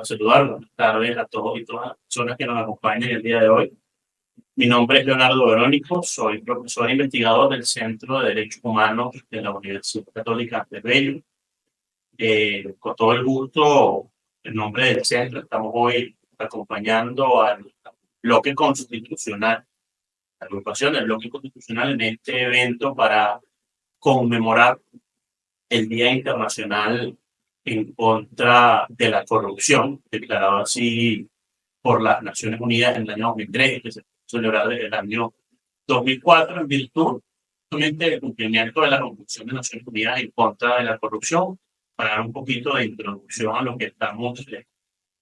para saludar. Buenas tardes a todos y todas las personas que nos acompañan el día de hoy. Mi nombre es Leonardo Verónico, soy profesor e investigador del Centro de Derechos Humanos de la Universidad Católica de Bello. Con todo el gusto, en nombre del centro, estamos hoy acompañando al bloque constitucional, la agrupación del bloque constitucional en este evento para conmemorar el Día Internacional en contra de la corrupción, declarado así por las Naciones Unidas en el año 2003, que se celebró desde el año 2004 en virtud justamente del cumplimiento de la Convención de Naciones Unidas en contra de la corrupción, para dar un poquito de introducción a lo que estamos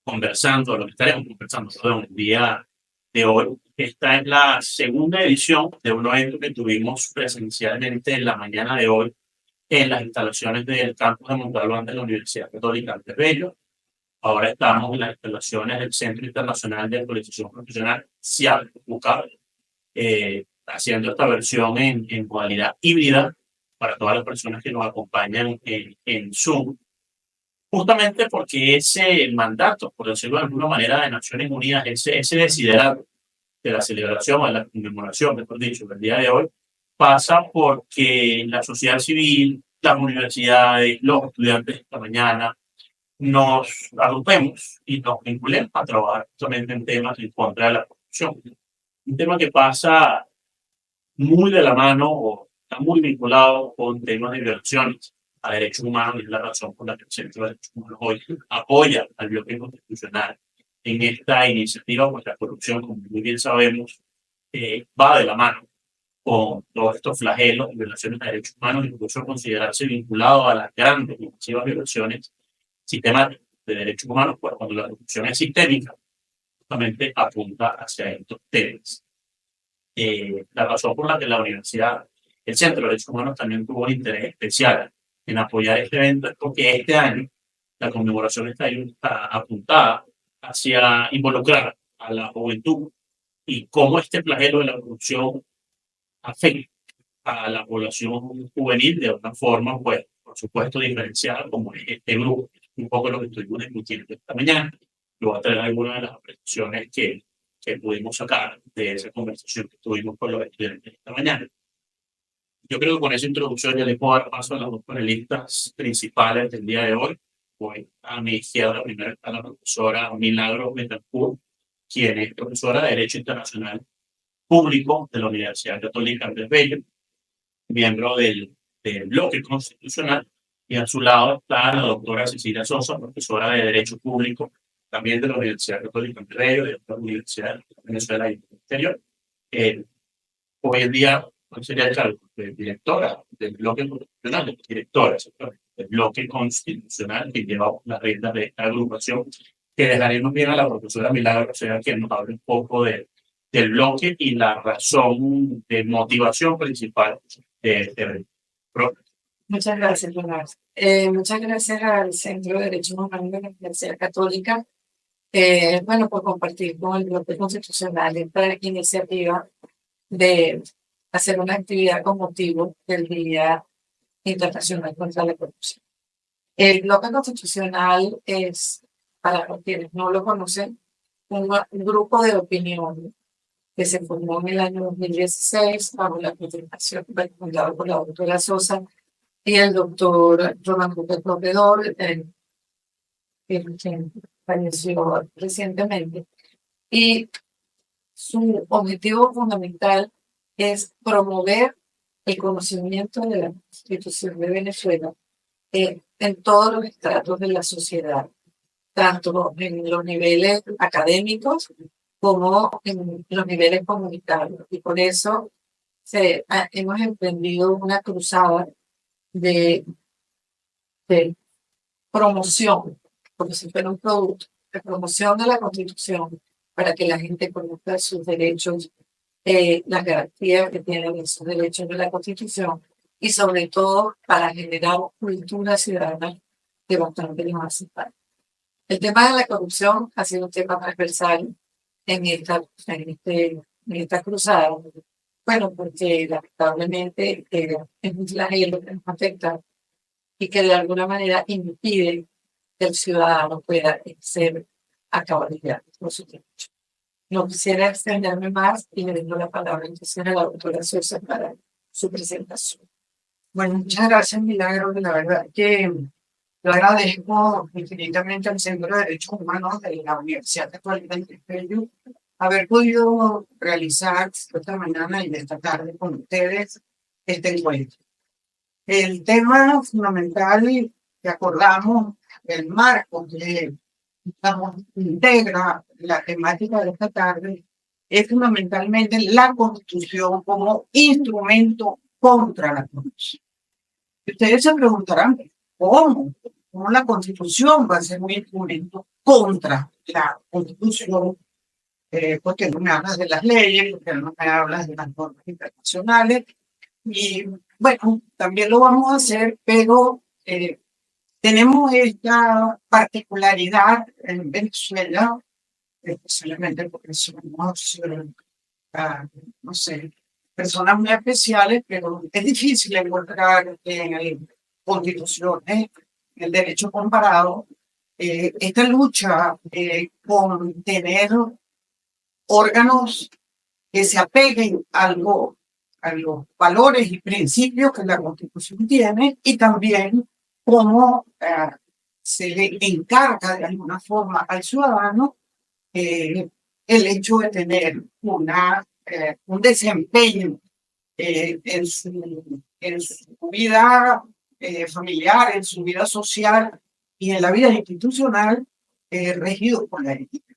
conversando, a lo que estaremos conversando perdón, el día de hoy. Esta es la segunda edición de un evento que tuvimos presencialmente en la mañana de hoy en las instalaciones del campus de Montalbán de la Universidad Católica de Bello. Ahora estamos en las instalaciones del Centro Internacional de Actualización Profesional, CIAP, haciendo esta versión en modalidad híbrida para todas las personas que nos acompañan en Zoom, justamente porque ese mandato, por decirlo de alguna manera, de Naciones Unidas, ese desiderato de la celebración, de la conmemoración, mejor dicho, del día de hoy, pasa porque la sociedad civil, las universidades, los estudiantes esta mañana, nos agrupemos y nos vinculemos a trabajar justamente en temas en contra de la corrupción. Un tema que pasa muy de la mano o está muy vinculado con temas de violaciones a derechos humanos, y es la razón por la que el Centro de Derechos Humanos hoy apoya al bloque constitucional en esta iniciativa, porque la corrupción, como muy bien sabemos, va de la mano con todos estos flagelos de violaciones a derechos humanos, incluso considerarse vinculado a las grandes y masivas violaciones sistemáticas de derechos humanos, pues cuando la corrupción es sistémica, justamente apunta hacia estos temas. La razón por la que la universidad, el Centro de Derechos Humanos también tuvo un interés especial en apoyar este evento es porque este año la conmemoración está apuntada hacia involucrar a la juventud y cómo este flagelo de la corrupción afecta a la población juvenil de una forma, pues, por supuesto, diferenciada, como es este grupo. Un poco lo que estuvimos discutiendo esta mañana. Lo voy a traer algunas de las apreciaciones que pudimos sacar de esa conversación que tuvimos con los estudiantes esta mañana. Yo creo que con esa introducción ya le puedo dar paso a las dos panelistas principales del día de hoy. Voy a mi izquierda, primero está la profesora Milagros Betancourt, quien es profesora de Derecho Internacional Público de la Universidad Católica Andrés Bello, miembro del bloque constitucional, y a su lado está la doctora Cecilia Sosa, profesora de Derecho Público, también de la Universidad Católica Andrés Bello, de la Universidad de Venezuela y del Exterior. Hoy en día sería el cargo de directora del bloque constitucional, directora del bloque constitucional que lleva las reglas de esta agrupación, que dejaremos bien a la profesora Milagro, sea quien nos hable un poco del bloque y la razón de motivación principal de este evento. Muchas gracias, Leonardo. Muchas gracias al Centro de Derechos Humanos de la Universidad Católica, bueno, por compartir con el bloque constitucional esta iniciativa de hacer una actividad con motivo del Día Internacional contra la Corrupción. El bloque constitucional es, para quienes no lo conocen, un grupo de opinión que se formó en el año 2016 bajo la coordinación fundado por la doctora Sosa y el doctor Román López Corredor, quien falleció recientemente. Y su objetivo fundamental es promover el conocimiento de la Constitución de Venezuela en todos los estratos de la sociedad, tanto en los niveles académicos como en los niveles comunitarios. Y por eso hemos emprendido una cruzada de promoción, como si fuera un producto, de promoción de la Constitución para que la gente conozca sus derechos, las garantías que tienen esos derechos de la Constitución y sobre todo para generar cultura ciudadana que bastante nos hace falta. El tema de la corrupción ha sido un tema transversal en esta cruzada. Bueno, porque lamentablemente es un flagelo que nos afecta y que de alguna manera impide el ciudadano pueda ejercer a cabalidad por su derecho. No quisiera extenderme más y le doy la palabra entonces a la doctora Sosa para su presentación. Bueno, muchas gracias, Milagro. La verdad que yo agradezco infinitamente al Centro de Derechos Humanos de la Universidad Católica de Trujillo haber podido realizar esta mañana y esta tarde con ustedes este encuentro. El tema fundamental que acordamos, el marco que integra la temática de esta tarde, es fundamentalmente la Constitución como instrumento contra la corrupción. Ustedes se preguntarán, ¿cómo? ¿Cómo la Constitución va a ser un instrumento contra la Constitución? Porque no me hablas de las leyes, porque no me hablas de las normas internacionales. Y bueno, también lo vamos a hacer, pero tenemos esta particularidad en Venezuela, especialmente porque somos, no sé, personas muy especiales, pero es difícil encontrar en constituciones, en el derecho comparado, esta lucha con tener órganos que se apeguen a los valores y principios que la Constitución tiene y también cómo se le encarga de alguna forma al ciudadano el hecho de tener un desempeño en su vida familiar, en su vida social y en la vida institucional regido por la ética.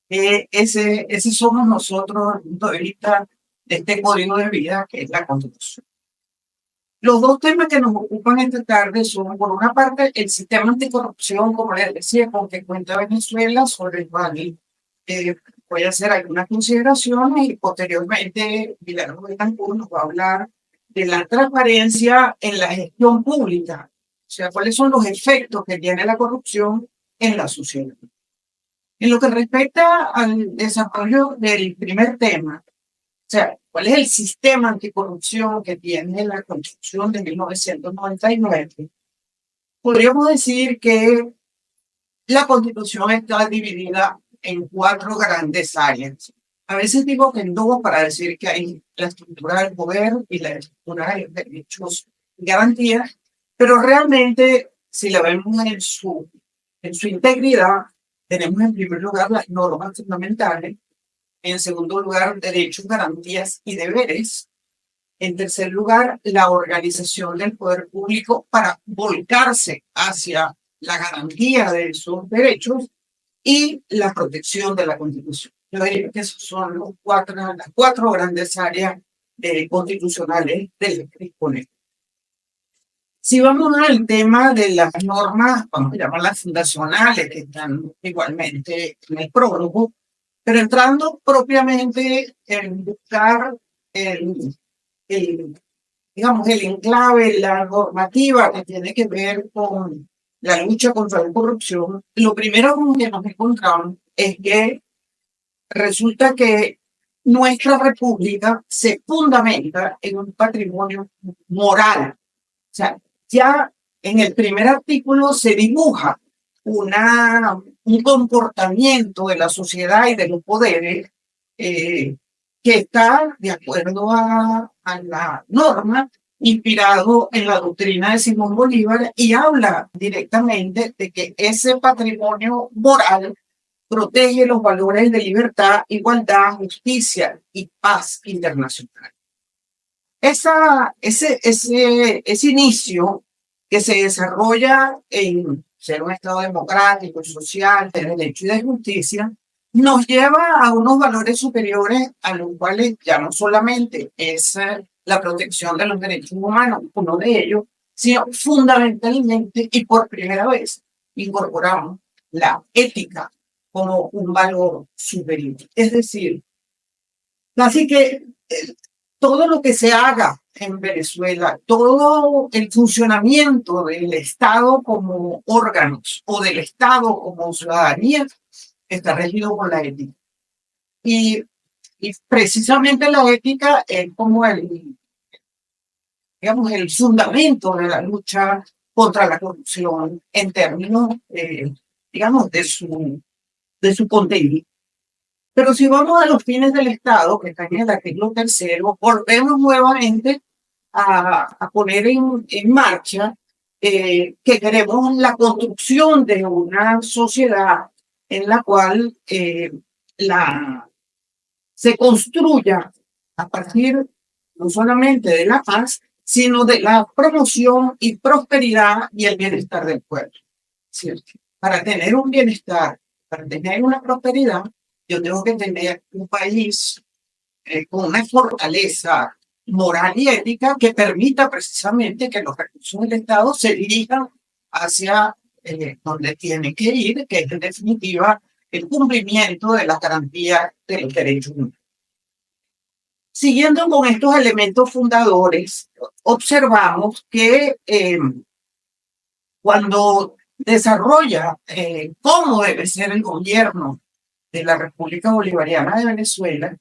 Ese somos nosotros desde el punto de vista de este código de vida que es la Constitución. Los dos temas que nos ocupan esta tarde son, por una parte, el sistema anticorrupción, como les decía, con que cuenta Venezuela, sobre el cual voy a hacer algunas consideraciones y posteriormente Milagros Betancourt nos va a hablar de la transparencia en la gestión pública, o sea, cuáles son los efectos que tiene la corrupción en la sociedad. En lo que respecta al desarrollo del primer tema, o sea, ¿cuál es el sistema anticorrupción que tiene la Constitución de 1999? Podríamos decir que la Constitución está dividida en 4 grandes áreas. A veces digo que en 2 para decir que hay la estructura del poder y la estructura de los derechos y garantías, pero realmente, si la vemos en su integridad, tenemos en primer lugar las normas fundamentales, en segundo lugar, derechos, garantías y deberes. En tercer lugar, la organización del poder público para volcarse hacia la garantía de esos derechos y la protección de la Constitución. Yo diría que esas son las 4 grandes áreas constitucionales de las que disponemos. Si vamos al tema de las normas, vamos a llamarlas fundacionales, que están igualmente en el prólogo, pero entrando propiamente en buscar digamos, el enclave, la normativa que tiene que ver con la lucha contra la corrupción, lo primero que nos encontramos es que resulta que nuestra república se fundamenta en un patrimonio moral. O sea, ya en el primer artículo se dibuja un comportamiento de la sociedad y de los poderes que está de acuerdo a la norma, inspirado en la doctrina de Simón Bolívar, y habla directamente de que ese patrimonio moral protege los valores de libertad, igualdad, justicia y paz internacional. Ese inicio que se desarrolla en ser un Estado democrático, social, de derecho y de justicia, nos lleva a unos valores superiores a los cuales ya no solamente es la protección de los derechos humanos, uno de ellos, sino fundamentalmente y por primera vez incorporamos la ética como un valor superior. Es decir, así que todo lo que se haga en Venezuela, todo el funcionamiento del Estado como órganos o del Estado como ciudadanía está regido por la ética. Y precisamente la ética es como digamos, el fundamento de la lucha contra la corrupción en términos, digamos, de su contenido. Pero si vamos a los fines del Estado, que están en el artículo 3º, volvemos nuevamente a poner en marcha que queremos la construcción de una sociedad en la cual se construya a partir no solamente de la paz, sino de la promoción y prosperidad y el bienestar del pueblo. ¿Cierto? Para tener un bienestar, para tener una prosperidad, yo tengo que tener un país con una fortaleza moral y ética que permita precisamente que los recursos del Estado se dirijan hacia donde tienen que ir, que es en definitiva el cumplimiento de las garantías de los derechos humanos. Siguiendo con estos elementos fundadores, observamos que cuando desarrolla cómo debe ser el gobierno de la República Bolivariana de Venezuela,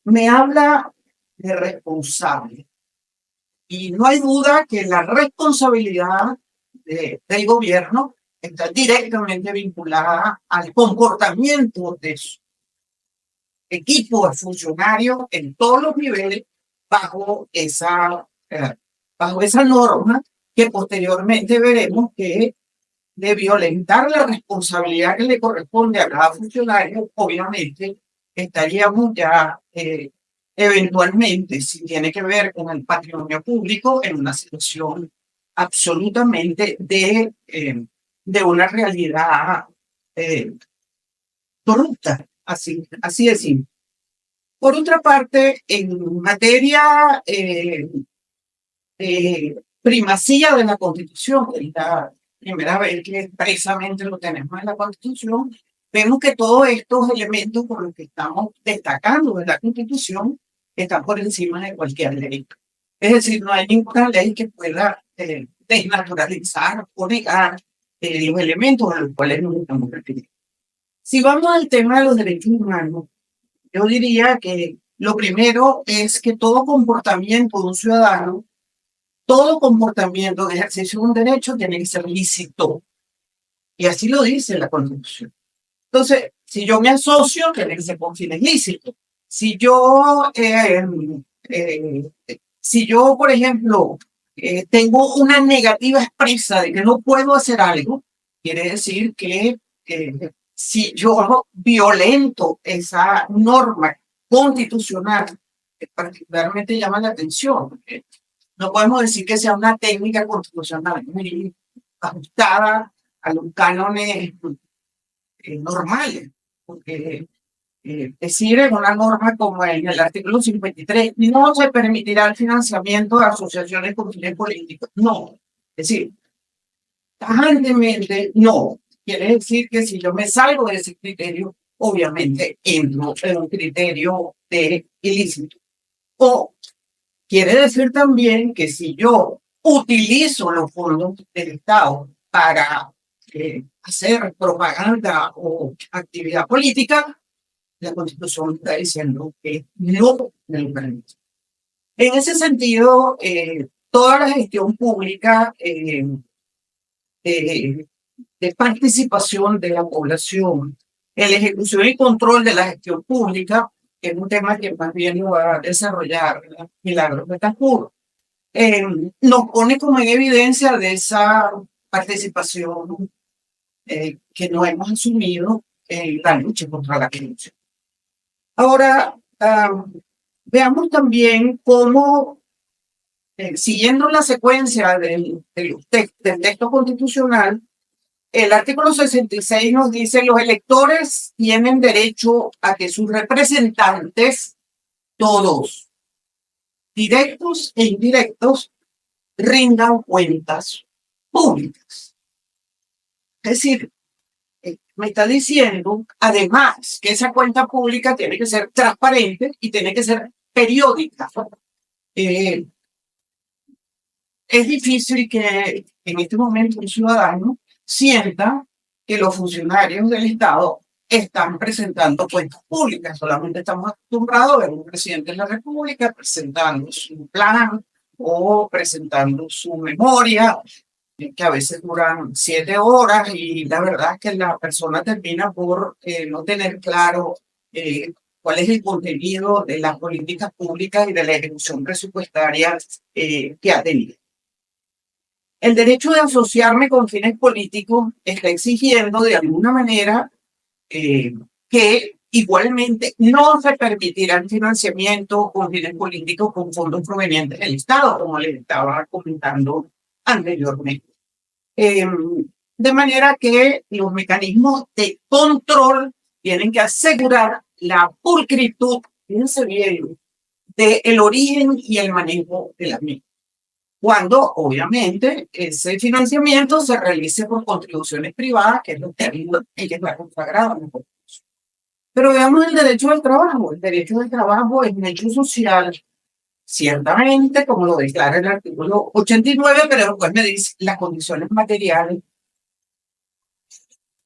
me habla de responsable. Y no hay duda que la responsabilidad del gobierno está directamente vinculada al comportamiento de su equipo de funcionarios en todos los niveles bajo esa norma que posteriormente veremos que de violentar la responsabilidad que le corresponde a cada funcionario, obviamente estaríamos ya eventualmente, si tiene que ver con el patrimonio público, en una situación absolutamente de una realidad corrupta, así de simple. Por otra parte, en materia primacía de la Constitución, que es la primera vez que expresamente lo tenemos en la Constitución, vemos que todos estos elementos por los que estamos destacando de la Constitución están por encima de cualquier ley. Es decir, no hay ninguna ley que pueda desnaturalizar o negar los elementos a los cuales nos estamos refiriendo. Si vamos al tema de los derechos humanos, yo diría que lo primero es que todo comportamiento de un ciudadano, todo comportamiento de ejercicio de un derecho tiene que ser lícito. Y así lo dice la Constitución. Entonces, si yo me asocio, tiene que ser con fines lícitos. Si yo, por ejemplo, tengo una negativa expresa de que no puedo hacer algo, quiere decir que si yo violento esa norma constitucional, que particularmente llama la atención, no podemos decir que sea una técnica constitucional muy ajustada a los cánones normales, porque decir en una norma como en el artículo 53, no se permitirá el financiamiento de asociaciones con fines políticos. No, es decir, tajantemente no. Quiere decir que si yo me salgo de ese criterio, obviamente entro en un criterio de ilícito. O quiere decir también que si yo utilizo los fondos del Estado para hacer propaganda o actividad política, la Constitución está diciendo que no me lo permite. En ese sentido, toda la gestión pública de participación de la población en la ejecución y control de la gestión pública, que es un tema que más bien lo va a desarrollar Milagros Betancourt, nos pone como en evidencia de esa participación que no hemos asumido en la lucha contra la corrupción. Ahora, veamos también cómo, siguiendo la secuencia del texto constitucional, el artículo 66 nos dice: los electores tienen derecho a que sus representantes, todos, directos e indirectos, rindan cuentas públicas. Es decir, me está diciendo, además, que esa cuenta pública tiene que ser transparente y tiene que ser periódica. Es difícil que en este momento un ciudadano sienta que los funcionarios del Estado están presentando cuentas públicas. Solamente estamos acostumbrados a ver un presidente de la República presentando su plan o presentando su memoria, que a veces duran 7 horas y la verdad es que la persona termina por no tener claro cuál es el contenido de las políticas públicas y de la ejecución presupuestaria que ha tenido. El derecho de asociarme con fines políticos está exigiendo de alguna manera que igualmente no se permitirá el financiamiento con fines políticos con fondos provenientes del Estado, como les estaba comentando anteriormente. De manera que los mecanismos de control tienen que asegurar la pulcritud, fíjense bien, del origen y el manejo de la misma. Cuando, obviamente, ese financiamiento se realice por contribuciones privadas, que es lo que está consagrado en la Constitución. Pero veamos el derecho al trabajo. El derecho al trabajo es un hecho social, ciertamente, como lo declara el artículo 89, pero después me dice las condiciones materiales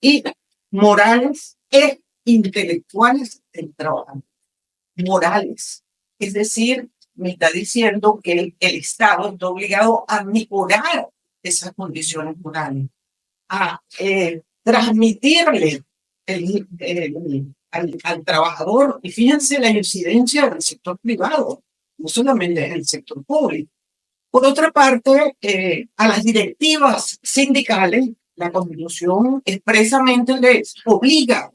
y morales e intelectuales del trabajo. Morales, es decir, me está diciendo que el Estado está obligado a mejorar esas condiciones morales, a transmitirle al trabajador, y fíjense la incidencia del sector privado, no solamente en el sector público. Por otra parte, a las directivas sindicales, la Constitución expresamente les obliga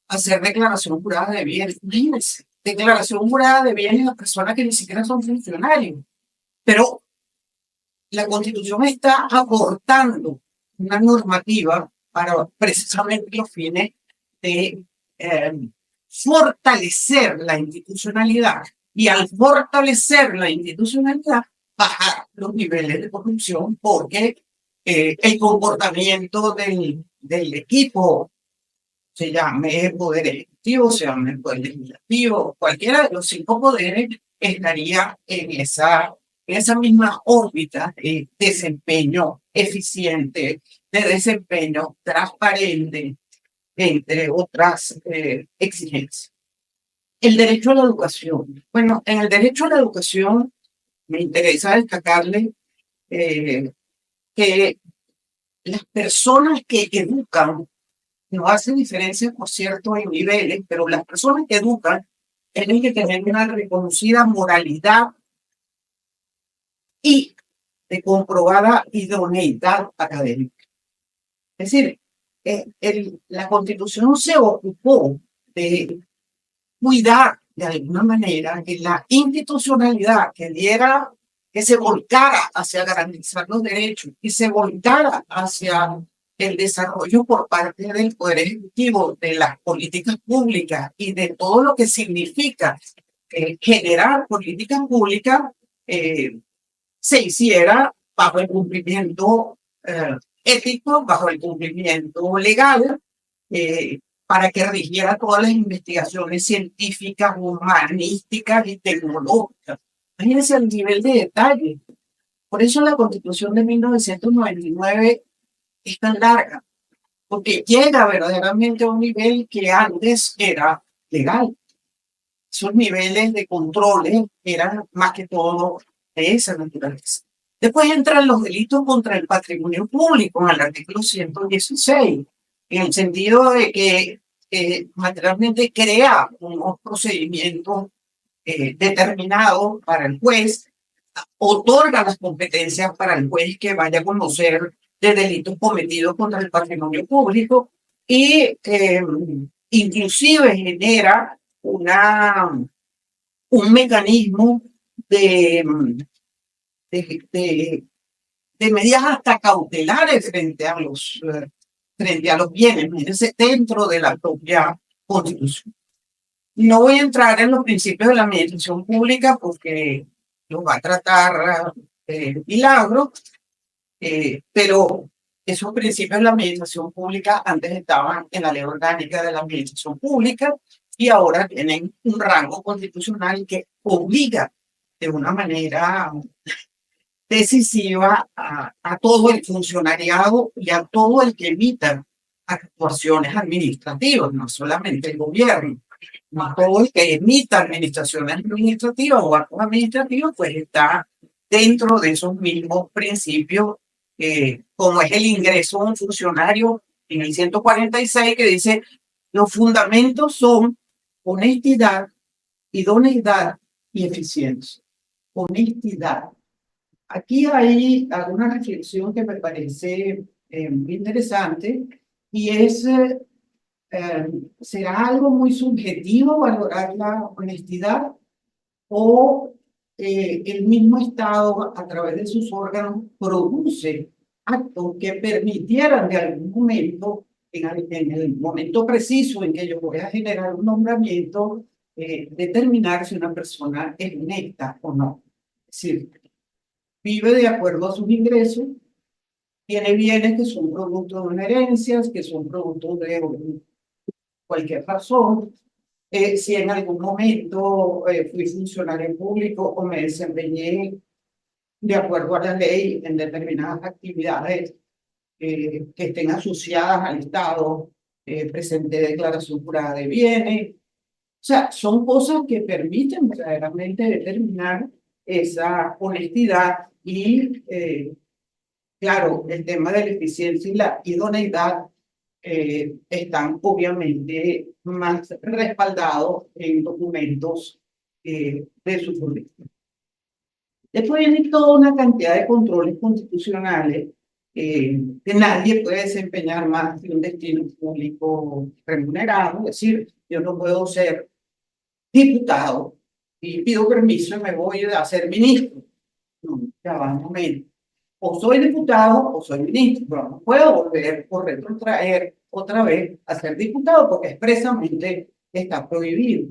a hacer declaración jurada de bienes. Fíjense, declaración jurada de bienes a personas que ni siquiera son funcionarios. Pero la Constitución está aportando una normativa para precisamente los fines de fortalecer la institucionalidad, y al fortalecer la institucionalidad bajar los niveles de corrupción, porque el comportamiento del equipo, se llame poder ejecutivo, se llame poder legislativo, cualquiera de los 5 poderes estaría en esa misma órbita de desempeño eficiente, de desempeño transparente, entre otras exigencias. El derecho a la educación. Bueno, en el derecho a la educación me interesa destacarle que las personas que educan, no hace diferencia, por cierto, en niveles, pero las personas que educan tienen que tener una reconocida moralidad y de comprobada idoneidad académica. Es decir, la Constitución se ocupó de cuidar de alguna manera que la institucionalidad que se volcara hacia garantizar los derechos y se volcara hacia el desarrollo por parte del Poder Ejecutivo de las políticas públicas y de todo lo que significa generar políticas públicas, se hiciera bajo el cumplimiento ético, bajo el cumplimiento legal, para que rigiera todas las investigaciones científicas, humanísticas y tecnológicas. Imagínense el nivel de detalle. Por eso la Constitución de 1999 es tan larga, porque llega verdaderamente a un nivel que antes era legal. Esos niveles de controles eran más que todo de esa naturaleza. Después entran los delitos contra el patrimonio público en el artículo 116, en el sentido de que materialmente crea unos procedimientos determinados para el juez, otorga las competencias para el juez que vaya a conocer de delitos cometidos contra el patrimonio público, y inclusive genera un mecanismo de medidas hasta cautelares frente a los bienes, dentro de la propia Constitución. No voy a entrar en los principios de la administración pública porque los va a tratar Milagro, pero esos principios de la administración pública antes estaban en la Ley Orgánica de la Administración Pública y ahora tienen un rango constitucional que obliga de una manera decisiva a todo el funcionariado y a todo el que emita actuaciones administrativas, no solamente el gobierno, no todo el que emita administraciones administrativas o actos administrativos, pues está dentro de esos mismos principios, como es el ingreso de un funcionario en el 146, que dice: los fundamentos son honestidad, idoneidad y eficiencia. Honestidad. Aquí hay alguna reflexión que me parece muy interesante, y es, ¿será algo muy subjetivo valorar la honestidad, o el mismo Estado a través de sus órganos produce actos que permitieran de algún momento, en el momento preciso en que yo voy a generar un nombramiento, determinar si una persona es honesta o no? Es decir, vive de acuerdo a sus ingresos, tiene bienes que son producto de una herencia, que son producto de cualquier razón. Si en algún momento fui funcionario público o me desempeñé de acuerdo a la ley en determinadas actividades que estén asociadas al Estado, presenté declaración jurada de bienes. O sea, son cosas que permiten verdaderamente determinar esa honestidad y, claro, el tema de la eficiencia y la idoneidad están obviamente más respaldados en documentos de su jurisdicción. Después viene toda una cantidad de controles constitucionales, que nadie puede desempeñar más que un destino público remunerado. Es decir, yo no puedo ser diputado y pido permiso y me voy a ser ministro. No, ya va un momento. O soy diputado o soy ministro, pero no puedo volver o retrotraer otra vez a ser diputado porque expresamente está prohibido.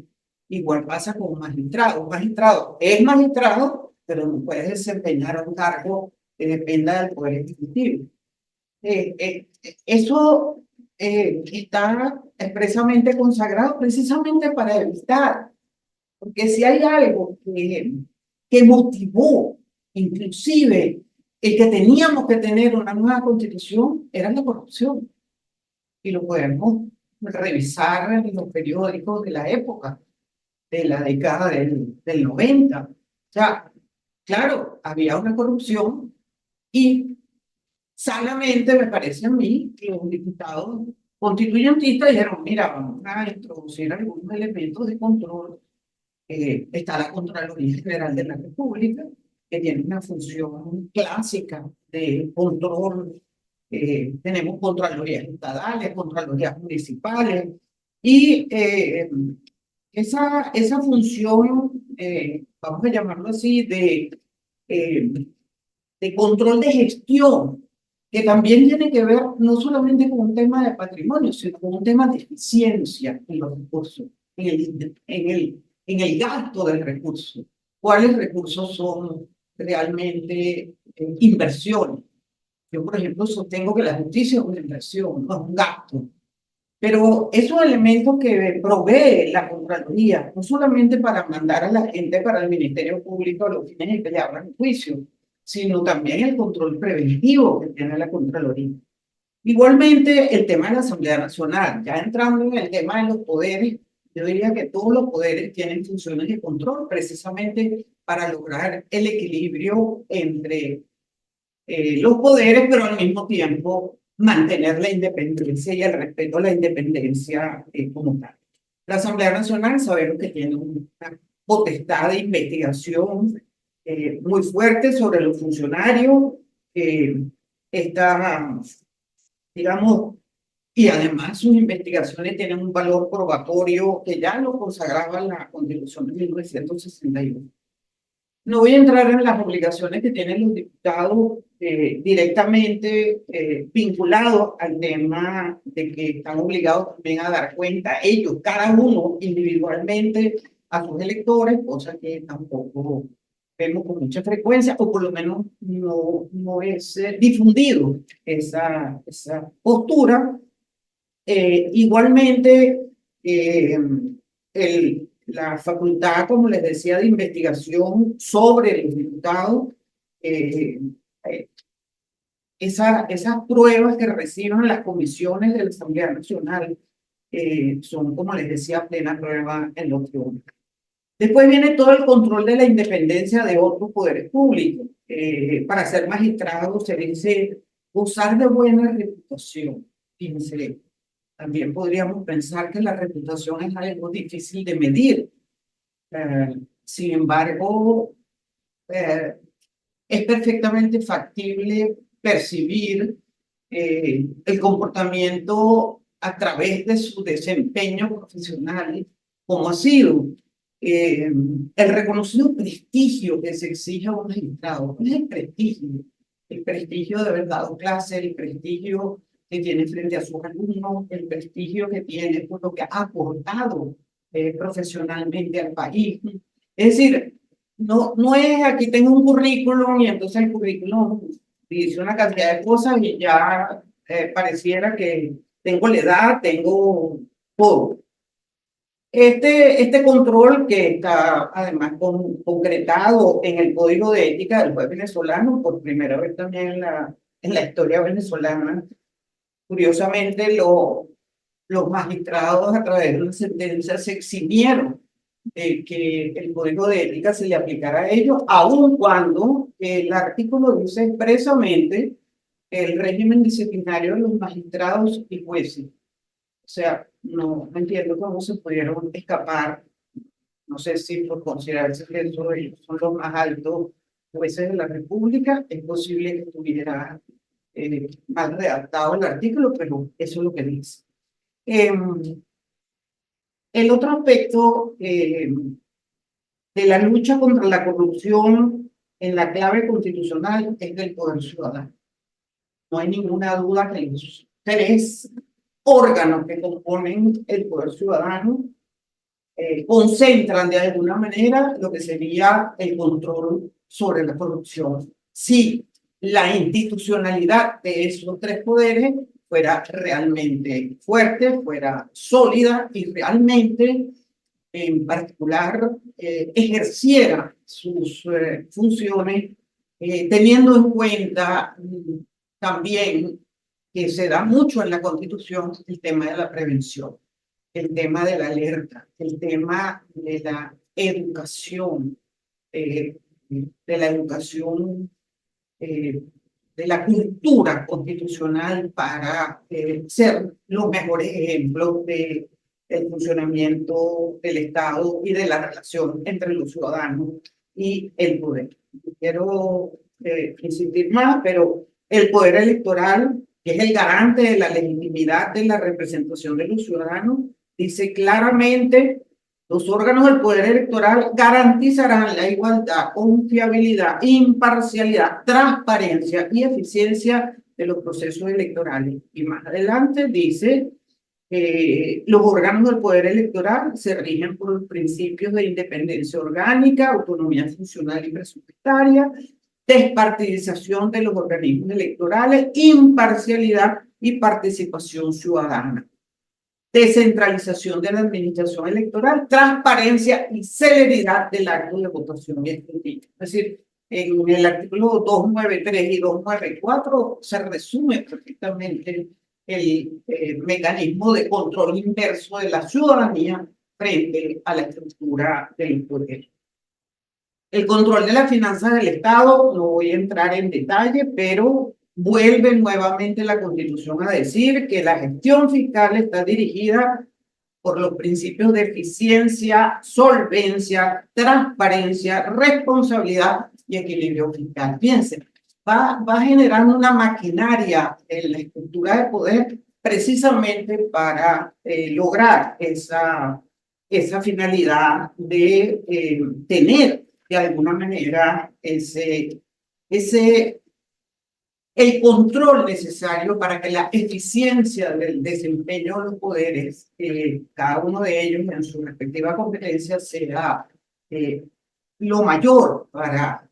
Igual pasa con un magistrado. Un magistrado es magistrado, pero no puede desempeñar un cargo que dependa del Poder Ejecutivo. Eso está expresamente consagrado precisamente para evitar, porque si hay algo que motivó inclusive el que teníamos que tener una nueva constitución, era la corrupción. Y lo podemos revisar en los periódicos de la época, de la década del 90. O sea, claro, había una corrupción, y sanamente me parece a mí que los diputados constituyentistas dijeron: mira, vamos a introducir algunos elementos de control. Está la Contraloría General de la República, que tiene una función clásica de control. Tenemos contralorías estadales, contralorías municipales, y esa función, vamos a llamarlo así, eh, de control de gestión, que también tiene que ver no solamente con un tema de patrimonio, sino con un tema de eficiencia en los recursos, en el gasto del recurso. ¿Cuáles recursos son realmente inversiones? Yo, por ejemplo, sostengo que la justicia es una inversión, no es un gasto. Pero esos elementos que provee la Contraloría, no solamente para mandar a la gente para el Ministerio Público a los fines de que le abran juicio, sino también el control preventivo que tiene la Contraloría. Igualmente, el tema de la Asamblea Nacional, ya entrando en el tema de los poderes, yo diría que todos los poderes tienen funciones de control precisamente para lograr el equilibrio entre los poderes, pero al mismo tiempo mantener la independencia y el respeto a la independencia como tal. La Asamblea Nacional sabemos que tiene una potestad de investigación muy fuerte sobre los funcionarios. Está, digamos, y además sus investigaciones tienen un valor probatorio que ya lo consagraba la Constitución de 1961. No voy a entrar en las obligaciones que tienen los diputados directamente vinculados al tema de que están obligados también a dar cuenta ellos, cada uno individualmente, a sus electores, cosa que tampoco vemos con mucha frecuencia, o por lo menos no es difundido esa postura. Igualmente, la facultad, como les decía, de investigación sobre los diputados, esas pruebas que reciben las comisiones de la Asamblea Nacional son, como les decía, plena prueba en los tribunales. Después viene todo el control de la independencia de otros poderes públicos. Para ser magistrado se dice gozar de buena reputación. Fíjense, también podríamos pensar que la reputación es algo difícil de medir. Sin embargo, eh, es perfectamente factible percibir el comportamiento a través de su desempeño profesional, como ha sido el reconocido prestigio que se exige a un magistrado. ¿Cuál es el prestigio? El prestigio de haber dado clase, el prestigio que tiene frente a sus alumnos, el prestigio que tiene por lo que ha aportado profesionalmente al país. Es decir, no es aquí tengo un currículum y entonces el currículum dice una cantidad de cosas y ya pareciera que tengo la edad, tengo todo. Este control que está además concretado en el Código de Ética del Juez venezolano, por primera vez también en la historia venezolana, curiosamente los magistrados a través de una sentencia se eximieron de que el Código de Ética se le aplicara a ellos, aun cuando el artículo dice expresamente el régimen disciplinario de los magistrados y jueces. O sea, no entiendo cómo se pudieron escapar, no sé si por considerarse que ellos son los más altos jueces de la República, es posible que estuviera mal redactado el artículo, pero eso es lo que dice. El otro aspecto de la lucha contra la corrupción en la clave constitucional es del poder ciudadano. No hay ninguna duda que los tres órganos que componen el poder ciudadano concentran de alguna manera lo que sería el control sobre la corrupción. Si la institucionalidad de esos tres poderes fuera realmente fuerte, fuera sólida y realmente, en particular, ejerciera sus funciones, teniendo en cuenta también que se da mucho en la Constitución el tema de la prevención, el tema de la alerta, el tema de la educación, de la educación, de la cultura constitucional para ser los mejores ejemplos del funcionamiento del Estado y de la relación entre los ciudadanos y el poder. Quiero insistir más, pero el poder electoral, que es el garante de la legitimidad de la representación de los ciudadanos, dice claramente: los órganos del poder electoral garantizarán la igualdad, confiabilidad, imparcialidad, transparencia y eficiencia de los procesos electorales. Y más adelante dice que los órganos del poder electoral se rigen por los principios de independencia orgánica, autonomía funcional y presupuestaria, despartidización de los organismos electorales, imparcialidad y participación ciudadana, descentralización de la administración electoral, transparencia y celeridad del acto de votación y escrutinio. Es decir, en el artículo 293 y 294 se resume perfectamente el mecanismo de control inverso de la ciudadanía frente a la estructura del poder. El control de las finanzas del Estado, no voy a entrar en detalle, pero vuelve nuevamente la Constitución a decir que la gestión fiscal está dirigida por los principios de eficiencia, solvencia, transparencia, responsabilidad y equilibrio fiscal. Fíjense, va generando una maquinaria en la estructura de poder precisamente para lograr esa finalidad de tener de alguna manera el control necesario para que la eficiencia del desempeño de los poderes, cada uno de ellos en su respectiva competencia, sea lo mayor para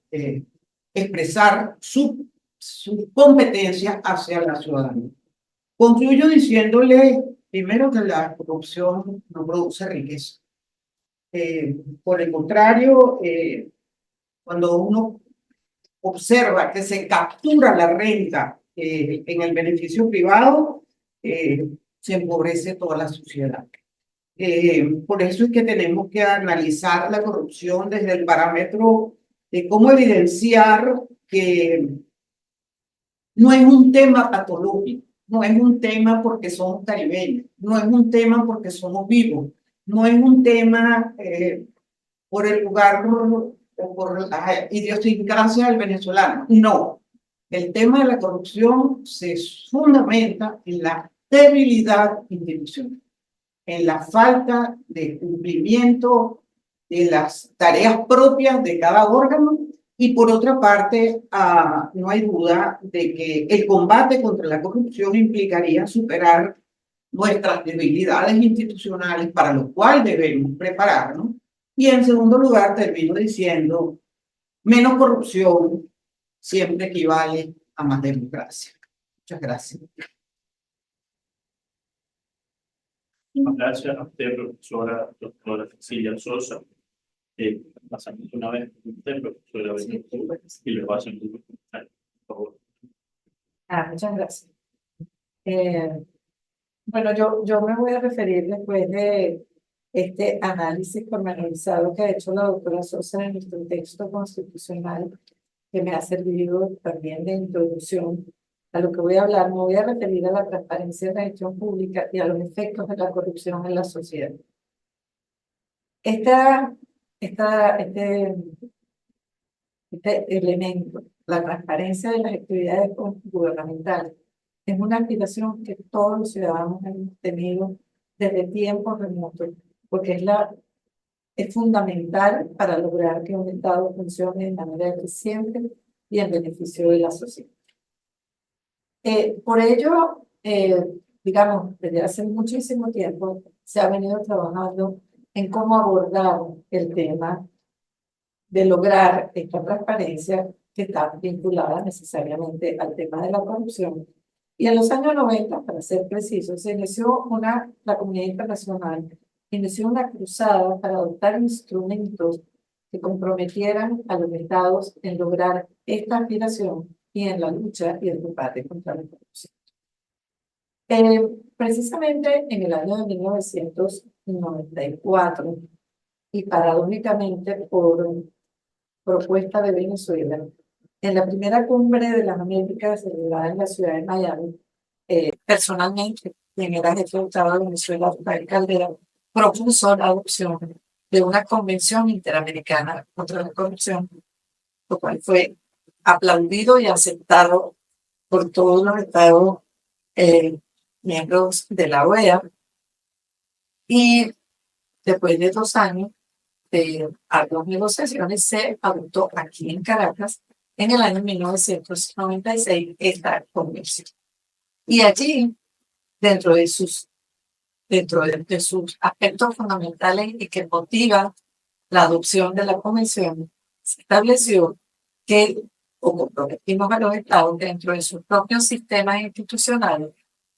expresar su competencia hacia la ciudadanía. Concluyo diciéndole, primero, que la corrupción no produce riqueza. Por el contrario, cuando uno observa que se captura la renta en el beneficio privado, se empobrece toda la sociedad. Por eso es que tenemos que analizar la corrupción desde el parámetro de cómo evidenciar que no es un tema patológico, no es un tema porque somos caribeños, no es un tema porque somos vivos, no es un tema por el lugar o por la idiosincrasia del venezolano. No, el tema de la corrupción se fundamenta en la debilidad institucional, en la falta de cumplimiento de las tareas propias de cada órgano. Y por otra parte, no hay duda de que el combate contra la corrupción implicaría superar nuestras debilidades institucionales, para lo cual debemos prepararnos. Y en segundo lugar, termino diciendo, menos corrupción siempre equivale a más democracia. Muchas gracias. Gracias a usted, profesora doctora Cecilia Sosa. Pasamos una vez con usted, profesora Benito, y le paso el grupo, por favor. Muchas gracias. Bueno, yo me voy a referir después de este análisis pormenorizado que ha hecho la doctora Sosa en nuestro texto constitucional, que me ha servido también de introducción a lo que voy a hablar. Me voy a referir a la transparencia de la gestión pública y a los efectos de la corrupción en la sociedad. Este elemento, la transparencia de las actividades gubernamentales, es una aspiración que todos los ciudadanos hemos tenido desde tiempos remotos, porque es fundamental para lograr que un Estado funcione de manera eficiente y en beneficio de la sociedad. Por ello, digamos, desde hace muchísimo tiempo se ha venido trabajando en cómo abordar el tema de lograr esta transparencia que está vinculada necesariamente al tema de la corrupción. Y en los años 90, para ser precisos, se inició la comunidad internacional inició una cruzada para adoptar instrumentos que comprometieran a los estados en lograr esta aspiración y en la lucha y el combate contra la corrupción. Precisamente en el año de 1994, y paradójicamente por propuesta de Venezuela, en la primera cumbre de las Américas celebrada en la ciudad de Miami, personalmente, quien era jefe de Estado de Venezuela, Rafael Caldera, propuso la adopción de una convención interamericana contra la corrupción, lo cual fue aplaudido y aceptado por todos los estados miembros de la OEA. Y después de 2 años de arduas negociaciones, se adoptó aquí en Caracas en el año 1996 esta convención. Y allí, dentro de sus aspectos fundamentales y que motiva la adopción de la convención, se estableció que, como comprometimos a los estados dentro de sus propios sistemas institucionales,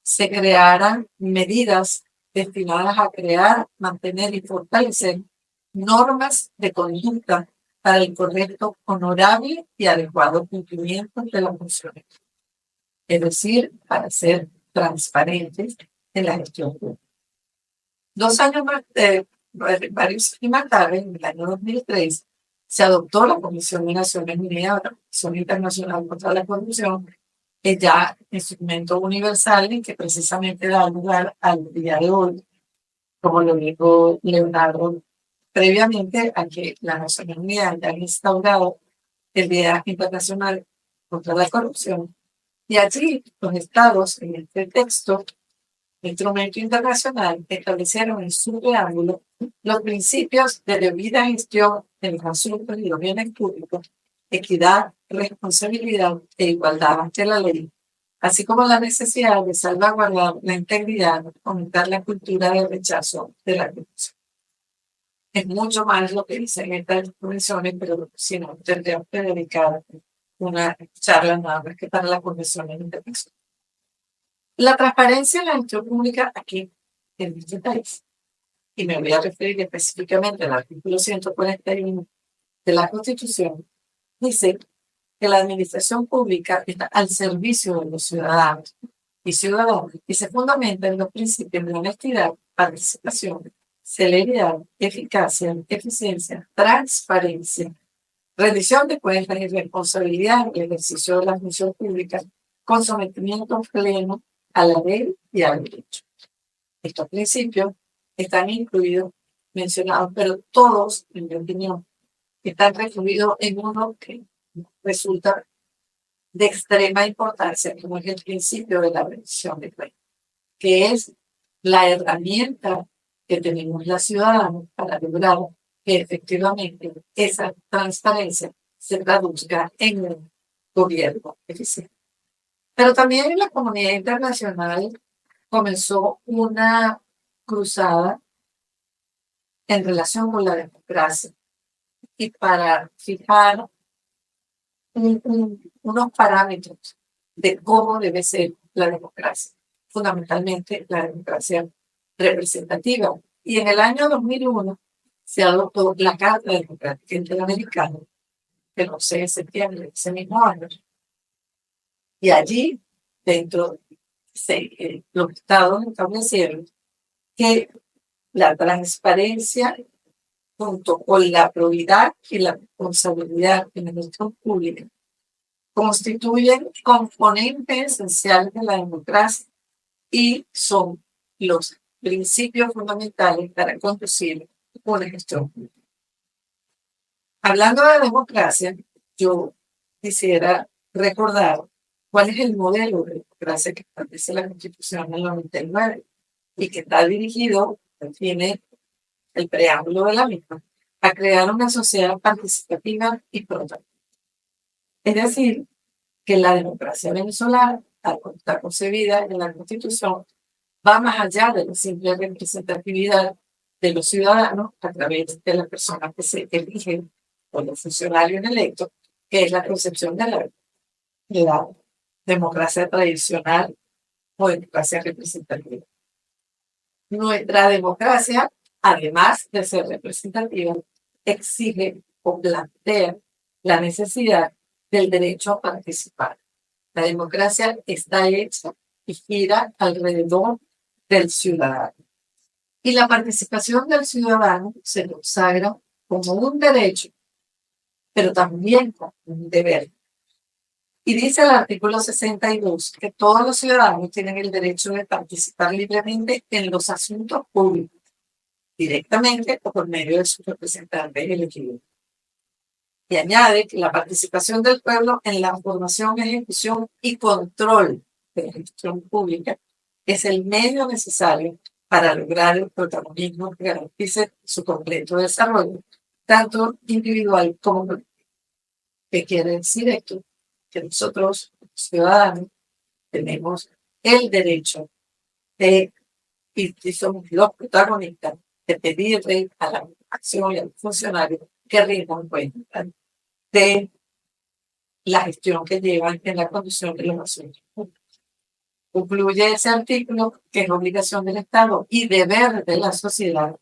se crearan medidas destinadas a crear, mantener y fortalecer normas de conducta para el correcto, honorable y adecuado cumplimiento de las funciones. Es decir, para ser transparentes en la gestión pública. 2 años más, varios años más tarde, en el año 2003, se adoptó la Comisión de Naciones Unidas, la Comisión Internacional contra la Corrupción, que ya instrumento universal y que precisamente da lugar al día de hoy, como lo dijo Leonardo previamente, a que las Naciones Unidas ya han instaurado el Día Internacional contra la Corrupción. Y allí los estados, en este texto, instrumento internacional, establecieron en su preámbulo los principios de debida gestión de los asuntos y los bienes públicos, equidad, responsabilidad e igualdad ante la ley, así como la necesidad de salvaguardar la integridad, fomentar la cultura de rechazo de la corrupción. Es mucho más lo que dicen estas convenciones, pero si no, tendríamos que dedicar una charla nada más que para las convenciones internacionales. La transparencia en la gestión pública aquí en este país, y me voy a referir específicamente al artículo 141 de la Constitución, dice que la administración pública está al servicio de los ciudadanos y se fundamenta en los principios de honestidad, participación, celeridad, eficacia, eficiencia, transparencia, rendición de cuentas y responsabilidad en el ejercicio de la función pública con sometimiento pleno a la ley y al derecho. Estos principios están incluidos, mencionados, pero todos, en mi opinión, están resumidos en uno que resulta de extrema importancia, como es el principio de la rendición de cuentas, que es la herramienta que tenemos los ciudadanos para lograr que efectivamente esa transparencia se traduzca en un gobierno eficiente. Pero también en la comunidad internacional comenzó una cruzada en relación con la democracia y para fijar unos parámetros de cómo debe ser la democracia, fundamentalmente la democracia representativa. Y en el año 2001 se adoptó la Carta Democrática Interamericana, el 11 de septiembre de ese mismo año. Y allí, dentro, los estados establecieron que la transparencia, junto con la probidad y la responsabilidad en la gestión pública, constituyen componentes esenciales de la democracia y son los principios fundamentales para conducir una gestión pública. Hablando de democracia, yo quisiera recordar cuál es el modelo de democracia que establece la Constitución del 99 y que está dirigido, tiene el preámbulo de la misma, a crear una sociedad participativa y protagonista. Es decir, que la democracia venezolana, tal como está concebida en la Constitución, va más allá de la simple representatividad de los ciudadanos a través de las personas que se eligen por los funcionarios electos, que es la concepción de la democracia tradicional o democracia representativa. Nuestra democracia, además de ser representativa, exige o plantea la necesidad del derecho a participar. La democracia está hecha y gira alrededor del ciudadano. Y la participación del ciudadano se consagra como un derecho, pero también como un deber. Y dice el artículo 62 que todos los ciudadanos tienen el derecho de participar libremente en los asuntos públicos, directamente o por medio de sus representantes elegidos. Y añade que la participación del pueblo en la formación, ejecución y control de la gestión pública es el medio necesario para lograr el protagonismo que garantice su completo desarrollo, tanto individual como colectivo. ¿Qué quiere decir esto? Que nosotros, los ciudadanos, tenemos el derecho de, y somos los protagonistas, de pedirle a la acción y a los funcionarios que rindan cuenta de la gestión que llevan en la conducción de los asuntos públicos. Concluye ese artículo que es obligación del Estado y deber de la sociedad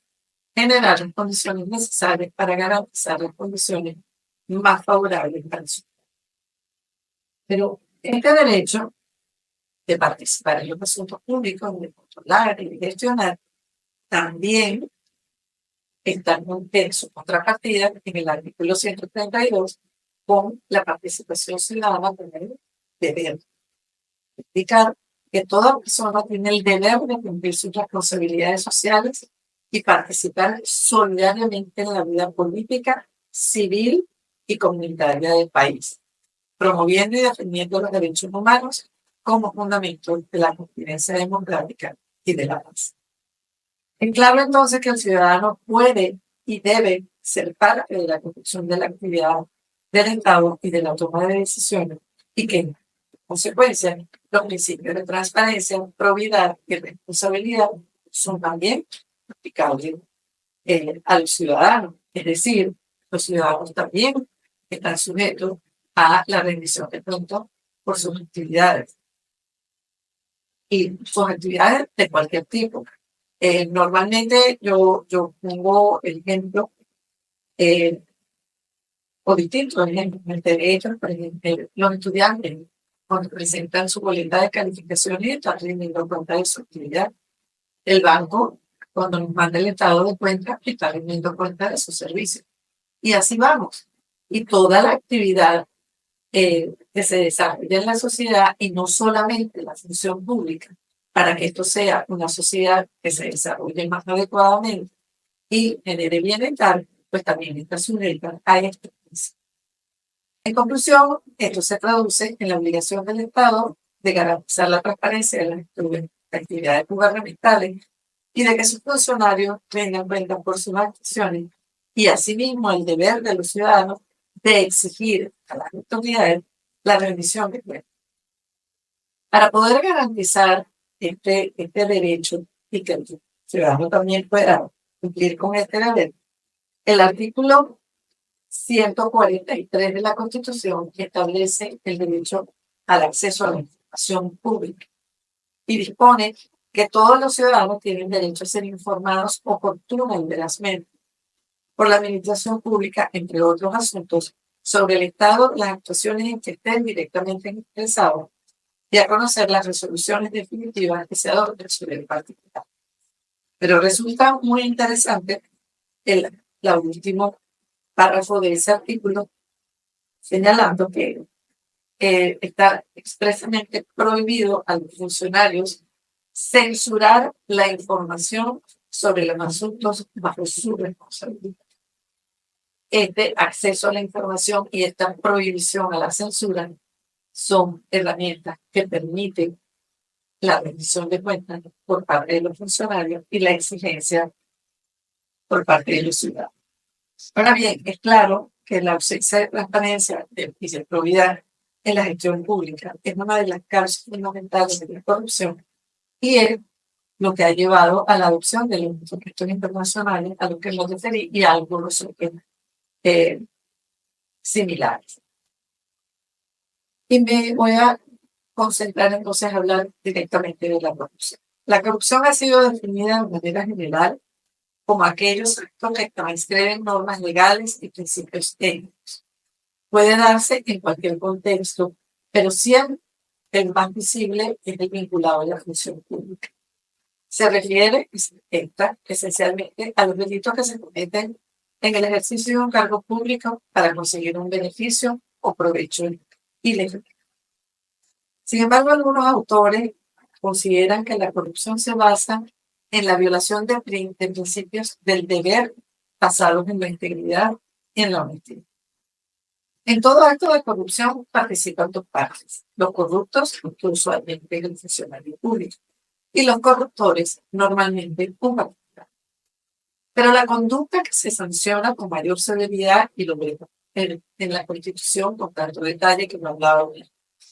generar las condiciones necesarias para garantizar las condiciones más favorables para el ciudadano. Pero este derecho de participar en los asuntos públicos, de controlar y de gestionar, también está en su contrapartida en el artículo 132 con la participación ciudadana con el deber. Indicar que toda persona tiene el deber de cumplir sus responsabilidades sociales y participar solidariamente en la vida política, civil y comunitaria del país, promoviendo y defendiendo los derechos humanos como fundamento de la convivencia democrática y de la paz. Es claro entonces que el ciudadano puede y debe ser parte de la construcción de la actividad del Estado y de la toma de decisiones y que, en consecuencia, los principios de transparencia, probidad y responsabilidad son también aplicables a los ciudadanos. Es decir, los ciudadanos también están sujetos a la rendición de cuentas por sus actividades. Y sus actividades de cualquier tipo. Normalmente yo pongo el ejemplo o distintos ejemplos. En el derecho, por ejemplo, los estudiantes cuando presentan su boleta de calificaciones están rindiendo cuenta de su actividad. El banco, cuando nos manda el estado de cuenta, está rindiendo cuenta de sus servicios. Y así vamos. Y toda la actividad que se desarrolla en la sociedad, y no solamente la función pública, para que esto sea una sociedad que se desarrolle más adecuadamente y genere bienestar, pues también está sujeta a esto. En conclusión, esto se traduce en la obligación del Estado de garantizar la transparencia de las actividades gubernamentales y de que sus funcionarios tengan cuenta por sus acciones, y asimismo el deber de los ciudadanos de exigir a las autoridades la rendición de cuentas. Para poder garantizar este derecho y que el ciudadano también pueda cumplir con este deber, el artículo 143 de la Constitución establece el derecho al acceso a la información pública y dispone que todos los ciudadanos tienen derecho a ser informados oportuna y verazmente por la administración pública, entre otros asuntos, sobre el estado, las actuaciones en que estén directamente interesados, y a conocer las resoluciones definitivas que se adopten sobre el particular. Pero resulta muy interesante el último párrafo de ese artículo, señalando que está expresamente prohibido a los funcionarios censurar la información sobre los asuntos bajo su responsabilidad. Este acceso a la información y esta prohibición a la censura son herramientas que permiten la rendición de cuentas por parte de los funcionarios y la exigencia por parte de los ciudadanos. Ahora bien, es claro que la ausencia de transparencia y de probidad en la gestión pública es una de las causas fundamentales de la corrupción y es lo que ha llevado a la adopción de los instrumentos internacionales a los que nos referí y a algunos similares. Y me voy a concentrar entonces a hablar directamente de la corrupción. La corrupción ha sido definida de manera general como aquellos actos que transgreden normas legales y principios éticos. Puede darse en cualquier contexto, pero siempre el más visible es el vinculado a la función pública. Se refiere y se detecta esencialmente a los delitos que se cometen en el ejercicio de un cargo público para conseguir un beneficio o provecho ilegal. Sin embargo, algunos autores consideran que la corrupción se basa en la violación de principios del deber basados en la integridad y en la honestidad. En todo acto de corrupción participan dos partes: los corruptos, que usualmente es el funcionario público, y los corruptores, normalmente un particular. Pero la conducta que se sanciona con mayor severidad, y lo vemos en la Constitución con tanto detalle que nos ha dado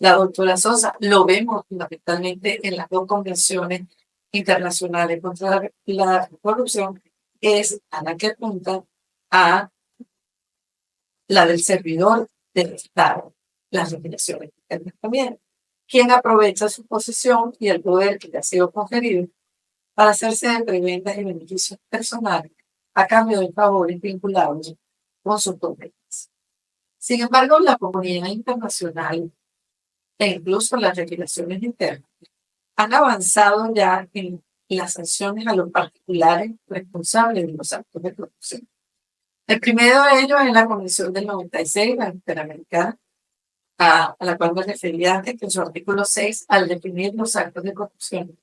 la doctora Sosa, lo vemos fundamentalmente en las dos convenciones internacionales contra la corrupción, es a la que apunta a la del servidor del Estado, las legislaciones internas también, quien aprovecha su posición y el poder que le ha sido conferido para hacerse de prebendas y beneficios personales a cambio de favores vinculados con sus competencias. Sin embargo, la comunidad internacional e incluso las legislaciones internas han avanzado ya en las sanciones a los particulares responsables de los actos de corrupción. El primero de ellos es la Convención del 96, la Interamericana, a la cual me refería antes, que en su artículo 6, al definir los actos de corrupción,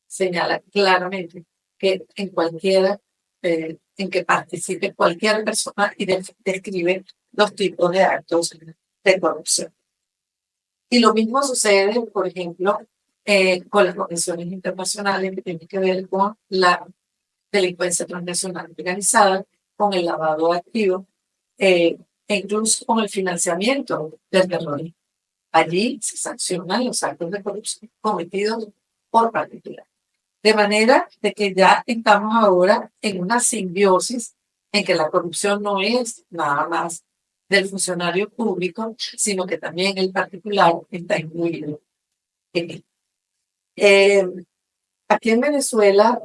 señala claramente que en cualquiera, en que participe cualquier persona, y describe los tipos de actos de corrupción. Y lo mismo sucede, por ejemplo, con las convenciones internacionales que tienen que ver con la delincuencia transnacional organizada, con el lavado de activos, e incluso con el financiamiento del terrorismo. Allí se sancionan los actos de corrupción cometidos por particulares. De manera de que ya estamos ahora en una simbiosis en que la corrupción no es nada más del funcionario público, sino que también el particular está incluido en él. Aquí en Venezuela,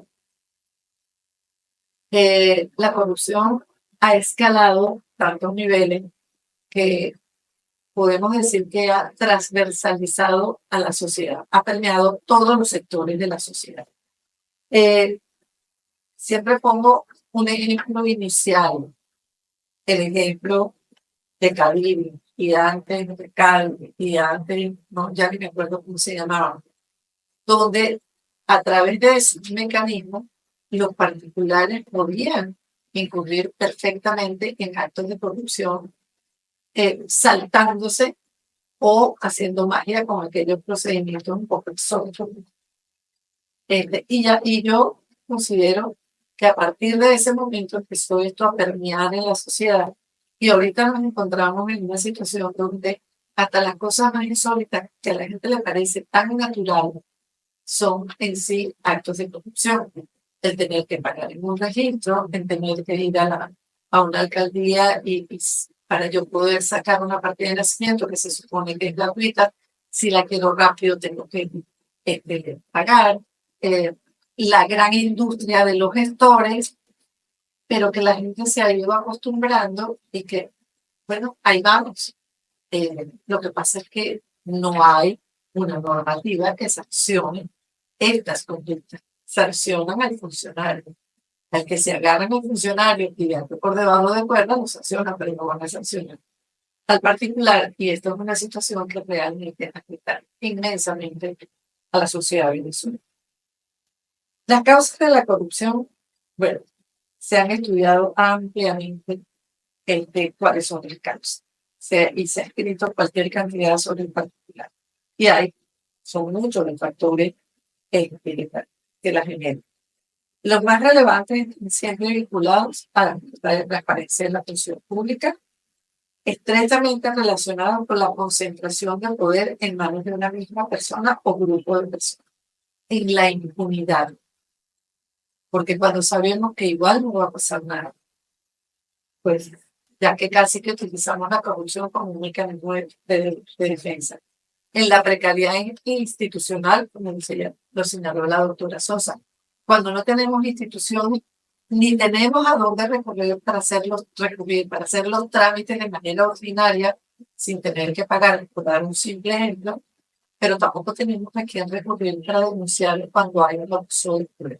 la corrupción ha escalado tantos niveles que podemos decir que ha transversalizado a la sociedad, ha permeado todos los sectores de la sociedad. Siempre pongo un ejemplo inicial, el ejemplo de Caribe, y antes de Calvi, y antes, no, ya ni me acuerdo cómo se llamaba, donde a través de ese mecanismo los particulares podían incurrir perfectamente en actos de corrupción, saltándose o haciendo magia con aquellos procedimientos un poco exóticos. Y yo considero que a partir de ese momento empezó esto a permear en la sociedad y ahorita nos encontramos en una situación donde hasta las cosas más insólitas que a la gente le parece tan natural son en sí actos de corrupción. El tener que pagar en un registro, el tener que ir a una alcaldía y para yo poder sacar una partida de nacimiento que se supone que es gratuita, si la quiero rápido tengo que pagar. La gran industria de los gestores, pero que la gente se ha ido acostumbrando y que, bueno, ahí vamos. Lo que pasa es que no hay una normativa que sancione estas conductas. Sancionan al funcionario. Al que se agarran al funcionario y ande por debajo de cuerda, lo sancionan, pero no van a sancionar al particular. Y esto es una situación que realmente afecta inmensamente a la sociedad venezolana. Las causas de la corrupción, bueno, se han estudiado ampliamente cuáles son las causas. Y se ha escrito cualquier cantidad sobre el particular. Y son muchos los factores que la generan. Los más relevantes están siempre vinculados a la falta de transparencia en la función pública, estrechamente relacionados con la concentración de poder en manos de una misma persona o grupo de personas, en la impunidad. Porque cuando sabemos que igual no va a pasar nada, pues ya que casi que utilizamos la corrupción como un mecanismo de defensa. En la precariedad institucional, como lo señaló la doctora Sosa, cuando no tenemos instituciones, ni tenemos a dónde recurrir para hacer los trámites de manera ordinaria, sin tener que pagar, por dar un simple ejemplo, pero tampoco tenemos a quién recurrir para denunciar cuando hay un abuso de poder.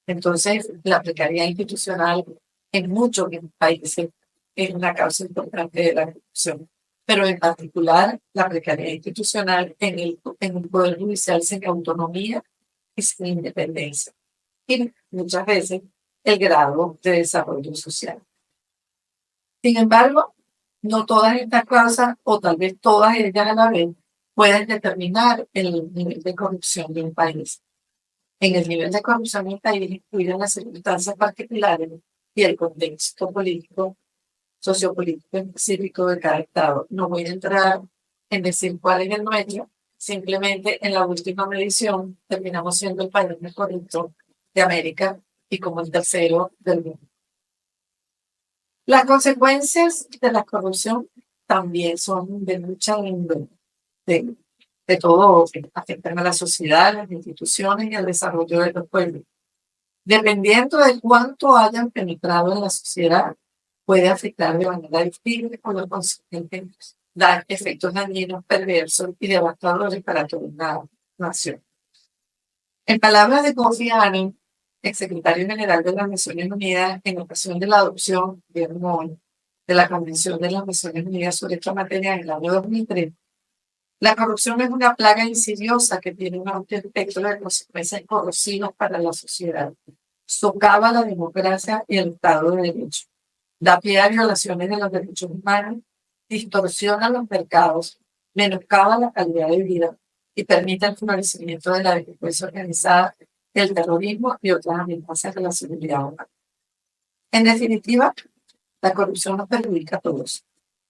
Entonces, la precariedad institucional en muchos países es una causa importante de la corrupción, pero en particular la precariedad institucional en el Poder Judicial sin autonomía y sin independencia. Y muchas veces el grado de desarrollo social. Sin embargo, no todas estas causas, o tal vez todas ellas a la vez, pueden determinar el nivel de corrupción de un país. En el nivel de corrupción del país incluyen las circunstancias particulares y el contexto político, sociopolítico específico de cada estado. No voy a entrar en decir cuál es el nuestro, simplemente en la última medición terminamos siendo el país más corrupto de América y como el tercero del mundo. Las consecuencias de la corrupción también son de mucha índole, de todo, afectan a la sociedad, a las instituciones y al desarrollo de los pueblos. Dependiendo de cuánto hayan penetrado en la sociedad, puede afectar de manera distinta con los consiguientes dar efectos dañinos, perversos y devastadores para toda una nación. En palabras de Kofi Annan, el secretario general de las Naciones Unidas, en ocasión de la adopción de la Convención de las Naciones Unidas sobre esta materia en el año 2003, la corrupción es una plaga insidiosa que tiene un amplio espectro de consecuencias corrosivas para la sociedad. Socava la democracia y el Estado de Derecho. Da pie a violaciones de los derechos humanos, distorsiona los mercados, menoscaba la calidad de vida y permite el florecimiento de la delincuencia organizada, el terrorismo y otras amenazas de la seguridad humana. En definitiva, la corrupción nos perjudica a todos.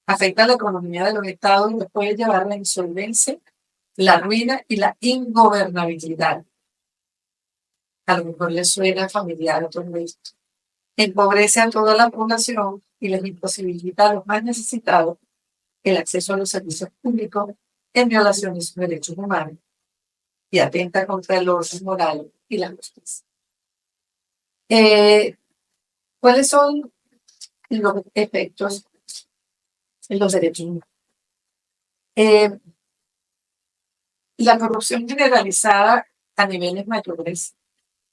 Afecta a la economía de los estados y nos puede llevar a la insolvencia, la ruina y la ingobernabilidad. A lo mejor les suena familiar todo esto. Empobrece a toda la población y les imposibilita a los más necesitados el acceso a los servicios públicos en violación de sus derechos humanos y atenta contra el orden moral y la justicia. ¿Cuáles son los efectos en los derechos humanos? La corrupción generalizada a niveles mayores,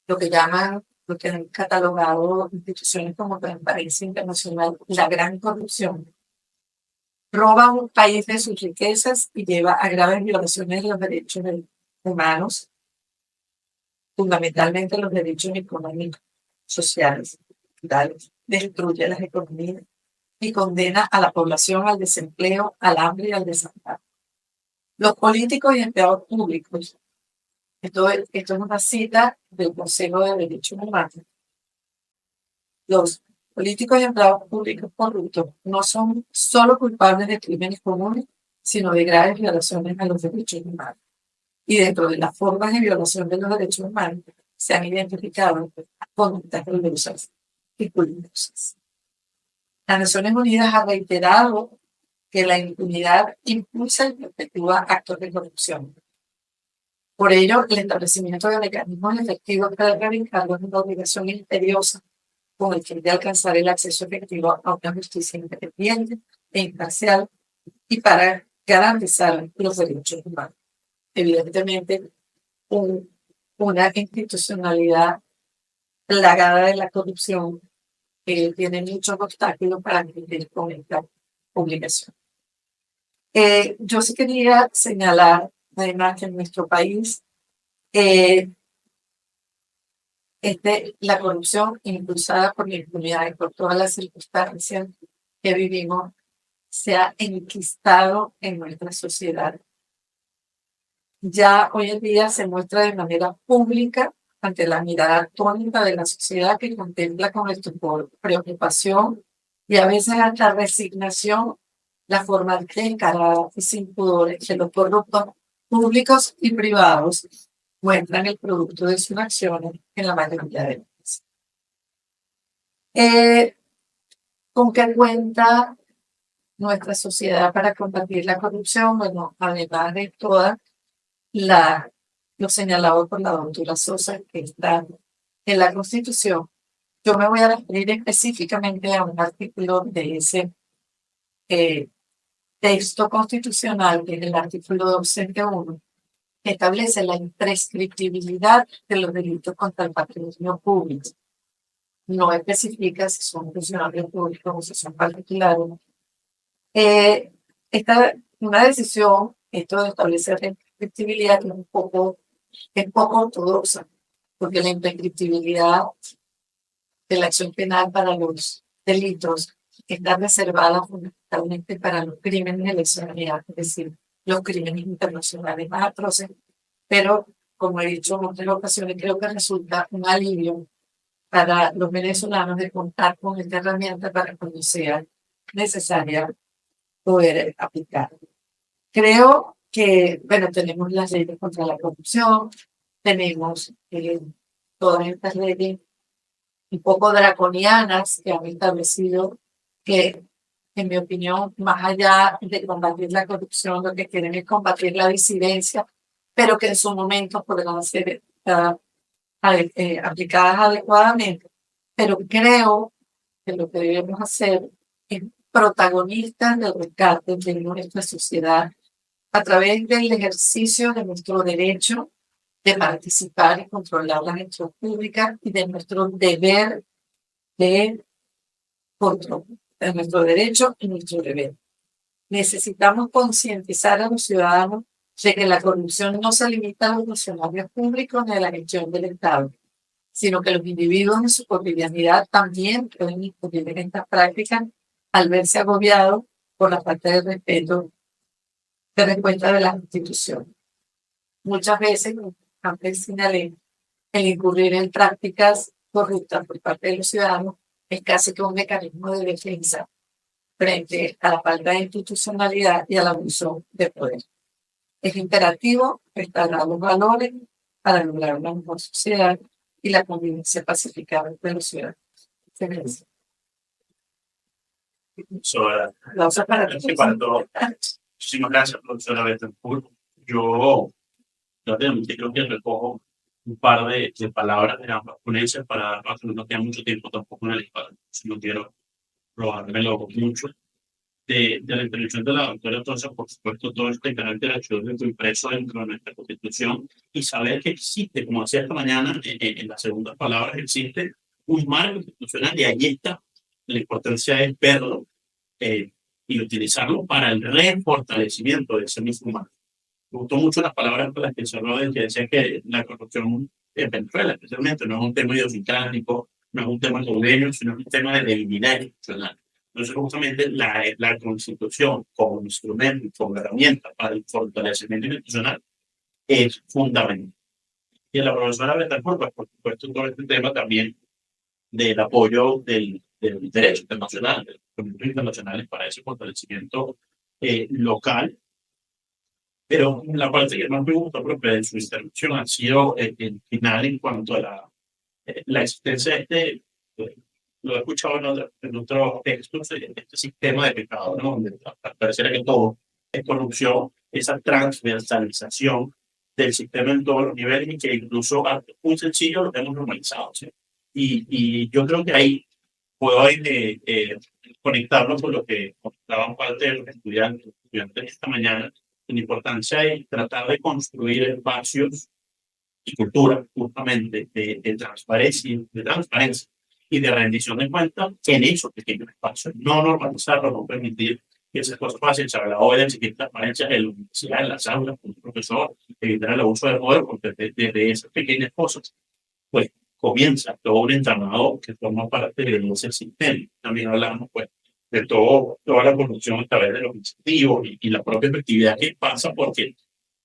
lo que llaman lo que han catalogado instituciones como Transparencia Internacional, la gran corrupción, roba a un país de sus riquezas y lleva a graves violaciones de los derechos humanos, fundamentalmente los derechos económicos, sociales, culturales, destruye las economías y condena a la población al desempleo, al hambre y al desamparo. Los políticos y empleados públicos, esto es una cita del Consejo de Derechos Humanos, los políticos y empleados públicos corruptos no son solo culpables de crímenes comunes, sino de graves violaciones a los derechos humanos. Y dentro de las formas de violación de los derechos humanos se han identificado conductas dolorosas y culposas. Las Naciones Unidas ha reiterado que la impunidad impulsa y perpetúa actos de corrupción. Por ello, el establecimiento de mecanismos efectivos para erradicarlos es una obligación imperiosa con el fin de alcanzar el acceso efectivo a una justicia independiente e imparcial y para garantizar los derechos humanos. Evidentemente, una institucionalidad plagada de la corrupción tiene muchos obstáculos para cumplir con esta obligación. Yo sí quería señalar, además, que en nuestro país la corrupción impulsada por la impunidad y por todas las circunstancias que vivimos se ha enquistado en nuestra sociedad. Ya hoy en día se muestra de manera pública ante la mirada atónita de la sociedad que contempla con estupor, preocupación y a veces hasta resignación la forma de encarar y sin pudores que los corruptos públicos y privados muestran el producto de sus acciones en la mayoría de ellas. ¿Con qué cuenta nuestra sociedad para combatir la corrupción? Bueno, además de toda lo señalado por la doctora Sosa, que está en la Constitución, yo me voy a referir específicamente a un artículo de ese texto constitucional, que es el artículo 201, que establece la imprescriptibilidad de los delitos contra el patrimonio público. No especifica si son funcionarios públicos o si son particulares. Una decisión, esto de establecer la imprescriptibilidad, es poco ortodoxa, porque la imprescriptibilidad de la acción penal para los delitos está reservada fundamentalmente para los crímenes de lesa humanidad, es decir, los crímenes internacionales más atroces, pero como he dicho en otras ocasiones, creo que resulta un alivio para los venezolanos de contar con esta herramienta para cuando sea necesaria poder aplicar. Creo que, bueno, tenemos las leyes contra la corrupción, tenemos todas estas leyes un poco draconianas que han establecido que, en mi opinión, más allá de combatir la corrupción, lo que quieren es combatir la disidencia, pero que en su momento podrán ser aplicadas adecuadamente. Pero creo que lo que debemos hacer es protagonistas del rescate de nuestra sociedad a través del ejercicio de nuestro derecho de participar y controlar la gestión pública y de nuestro deber de control, de nuestro derecho y nuestro deber. Necesitamos concientizar a los ciudadanos de que la corrupción no se limita a los funcionarios públicos ni a la gestión del Estado, sino que los individuos en su cotidianidad también pueden incurrir en estas prácticas al verse agobiados por la falta de respeto de respuesta de las instituciones. Muchas veces, antes señalé, el incurrir en prácticas corruptas por parte de los ciudadanos es casi que un mecanismo de defensa frente a la falta de institucionalidad y al abuso de poder. Es imperativo restaurar los valores para lograr una mejor sociedad y la convivencia pacífica de los ciudadanos. Para todo. Muchísimas gracias, profesora Bettencourt. Yo realmente creo que recojo un par de palabras de ambas ponencias para no tener mucho tiempo tampoco en el espacio, si no quiero robármelo mucho. de la intervención de la doctora, entonces, por supuesto, todo este carácter absoluto impreso dentro de nuestra Constitución y saber que existe, como decía esta mañana, en las segundas palabras, existe un marco constitucional y ahí está la importancia de verlo y utilizarlo para el refortalecimiento de ese mismo marco. Me gustó mucho las palabras con las que se habló de que decía que la corrupción en Venezuela, especialmente, no es un tema idiosincrático, no es un tema hondureño, sino es un tema de debilidad institucional. Entonces, justamente la Constitución como instrumento, como herramienta para el fortalecimiento institucional es fundamental. Y la profesora Betancourt, pues, por supuesto, todo este tema también del apoyo del derecho internacional, de los comités internacionales para ese fortalecimiento local. Pero la parte que más me gusta propia de su intervención ha sido el final en cuanto a la existencia de lo he escuchado en otros textos, este sistema de pecado, ¿no? Donde pareciera que todo es corrupción, esa transversalización del sistema en todos los niveles y que incluso muy sencillo lo hemos normalizado, ¿sí? Y yo creo que ahí puedo conectarlo con lo que comentaban parte de los estudiantes esta mañana, la importancia de tratar de construir espacios y cultura justamente de transparencia y de rendición de cuentas en esos pequeños espacios. No normalizarlo, no permitir que esas cosas pasen. Se hablaba de exigir transparencia en la universidad, en las aulas, con el profesor, evitar el abuso del poder, porque desde esas pequeñas cosas, pues comienza todo un entramado que forma parte de ese sistema. También hablamos, pues, de toda la corrupción a través de los incentivos y la propia efectividad que pasa porque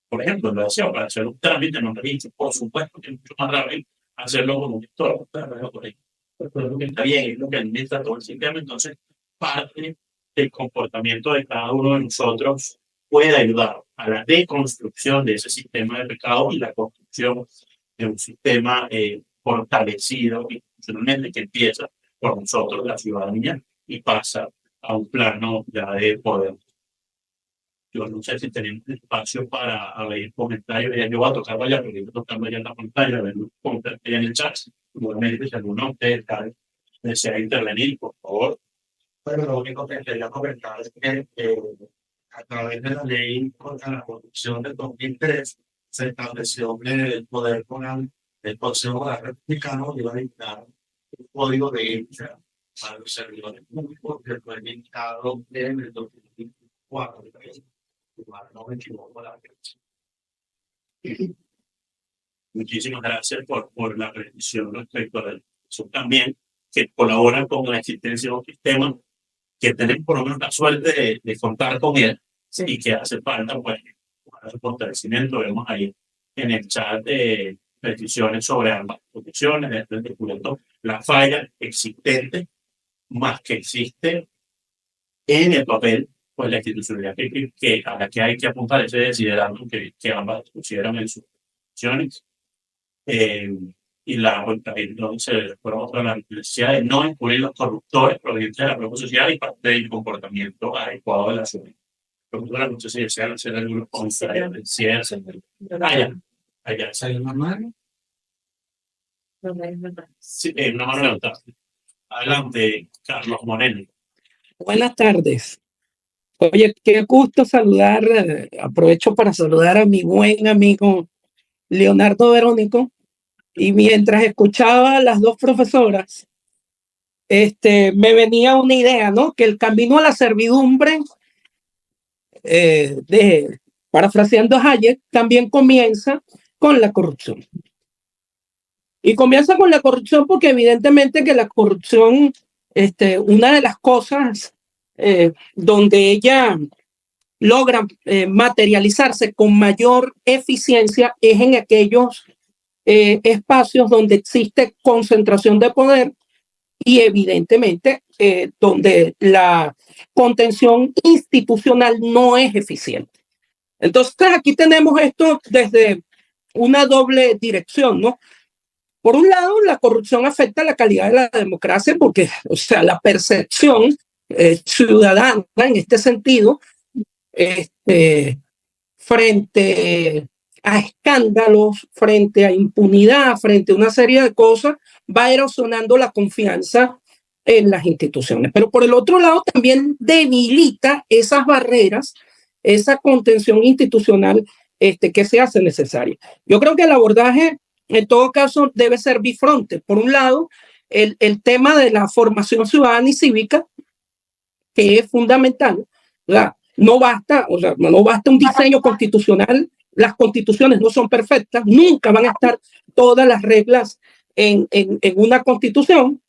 por ejemplo, lo decía, para hacer un trámite en un registro, por supuesto que es mucho más rápido hacerlo con un gestor, claro, por ahí. Pero es lo que está bien, es lo que administra todo el sistema, entonces parte del comportamiento de cada uno de nosotros puede ayudar a la deconstrucción de ese sistema de pecado y la construcción de un sistema fortalecido institucionalmente que empieza por nosotros, la ciudadanía, y pasa a un plano ya de poder. Yo no sé si tenemos espacio para abrir comentarios. Yo voy a tocar allá, porque estoy tocando allá en la pantalla, a ver los comentarios que hay en el chat. Igualmente, si alguno de ustedes desea intervenir, por favor. Bueno, lo único que quería comentar es que a través de la ley contra la corrupción del 2003 se estableció que el Poder Conal, el Consejo Republicano, iba a dictar un código de ética para los servidores públicos que fue dictado en el 2004. No me equivoco la fecha. Muchísimas gracias por la precisión respecto a eso también, que colaboran con la existencia de un sistema que tenemos por lo menos la suerte de contar con él y que hace falta, pues, para su fortalecimiento. Vemos ahí en el chat de precisiones sobre ambas posiciones, descubriendo la falla existente más que existe en el papel, pues la institucionalidad a la que hay que apuntar ese desiderando que ambas pusieron en sus acciones. Y entonces, por otro, la necesidad de no incluir los corruptores provenientes de la propia sociedad y parte del comportamiento adecuado de la ciudad. Profesora, no sé si desean hacer algunos comentarios del cierre. Allá. ¿Sale una mano? Sí, una mano levantada. Adelante, Carlos Moreno. Buenas tardes. Oye, qué gusto saludar. Aprovecho para saludar a mi buen amigo Leonardo Verónico. Y mientras escuchaba a las dos profesoras, me venía una idea, ¿no? Que el camino a la servidumbre, parafraseando a Hayek, también comienza con la corrupción. Y comienza con la corrupción porque evidentemente que la corrupción, una de las cosas donde ella logra materializarse con mayor eficiencia es en aquellos espacios donde existe concentración de poder y evidentemente donde la contención institucional no es eficiente. Entonces aquí tenemos esto desde una doble dirección, ¿no? Por un lado, la corrupción afecta la calidad de la democracia porque, o sea, la percepción ciudadana en este sentido, frente a escándalos, frente a impunidad, frente a una serie de cosas, va erosionando la confianza en las instituciones. Pero por el otro lado también debilita esas barreras, esa contención institucional que se hace necesaria. Yo creo que el abordaje, en todo caso, debe ser bifronte. Por un lado, el tema de la formación ciudadana y cívica, que es fundamental. No basta, o sea, no basta un diseño constitucional. Las constituciones no son perfectas, nunca van a estar todas las reglas en una constitución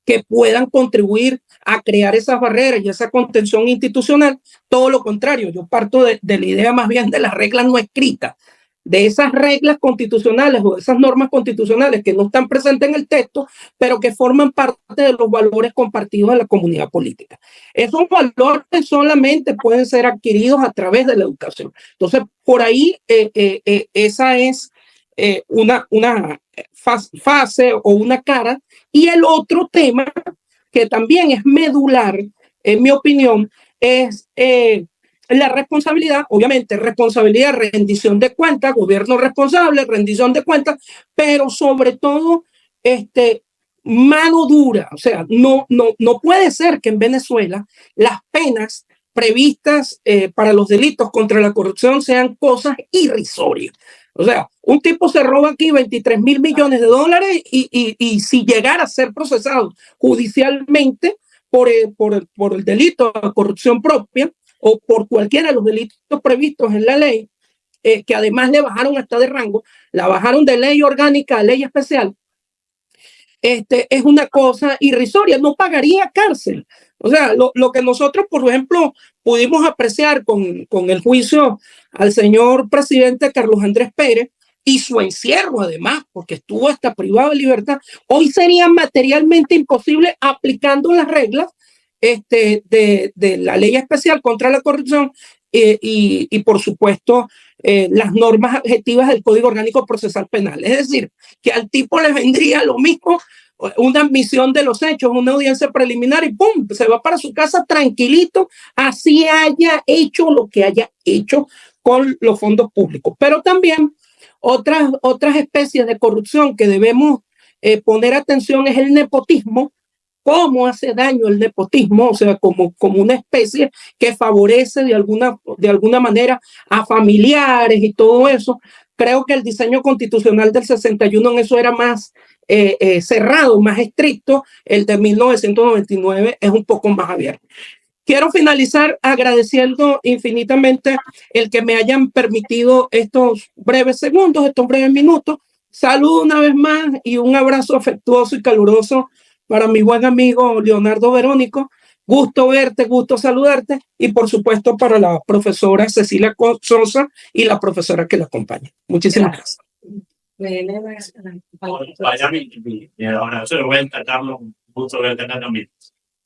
que puedan contribuir a crear esas barreras y esa contención institucional. Todo lo contrario, yo parto de la idea más bien de las reglas no escritas, de esas reglas constitucionales o de esas normas constitucionales que no están presentes en el texto, pero que forman parte de los valores compartidos de la comunidad política. Esos valores solamente pueden ser adquiridos a través de la educación. Entonces, por ahí esa es una fase o una cara. Y el otro tema que también es medular, en mi opinión, es la responsabilidad, obviamente responsabilidad, rendición de cuentas, gobierno responsable, rendición de cuentas, pero sobre todo mano dura. O sea, no puede ser que en Venezuela las penas previstas para los delitos contra la corrupción sean cosas irrisorias. O sea, un tipo se roba aquí 23.000 millones de dólares y si llegara a ser procesado judicialmente por el delito de corrupción propia o por cualquiera de los delitos previstos en la ley, que además le bajaron hasta de rango, la bajaron de ley orgánica a ley especial, es una cosa irrisoria, no pagaría cárcel. O sea, lo que nosotros, por ejemplo, pudimos apreciar con el juicio al señor presidente Carlos Andrés Pérez y su encierro, además, porque estuvo hasta privado de libertad, hoy sería materialmente imposible aplicando las reglas de la ley especial contra la corrupción y por supuesto, las normas objetivas del Código Orgánico Procesal Penal. Es decir, que al tipo le vendría lo mismo una admisión de los hechos, una audiencia preliminar y ¡pum! Se va para su casa tranquilito, así haya hecho lo que haya hecho con los fondos públicos. Pero también otras especies de corrupción que debemos poner atención es el nepotismo. ¿Cómo hace daño el nepotismo? O sea, como una especie que favorece de alguna manera a familiares y todo eso. Creo que el diseño constitucional del 61 en eso era más cerrado, más estricto. El de 1999 es un poco más abierto. Quiero finalizar agradeciendo infinitamente el que me hayan permitido estos breves segundos, estos breves minutos. Saludo una vez más y un abrazo afectuoso y caluroso para mi buen amigo Leonardo Verónico. Gusto verte, gusto saludarte y por supuesto para la profesora Cecilia Sosa y la profesora que la acompaña. Muchísimas gracias. Vaya, ahora se lo voy a destacarlo, un gusto verte acá también.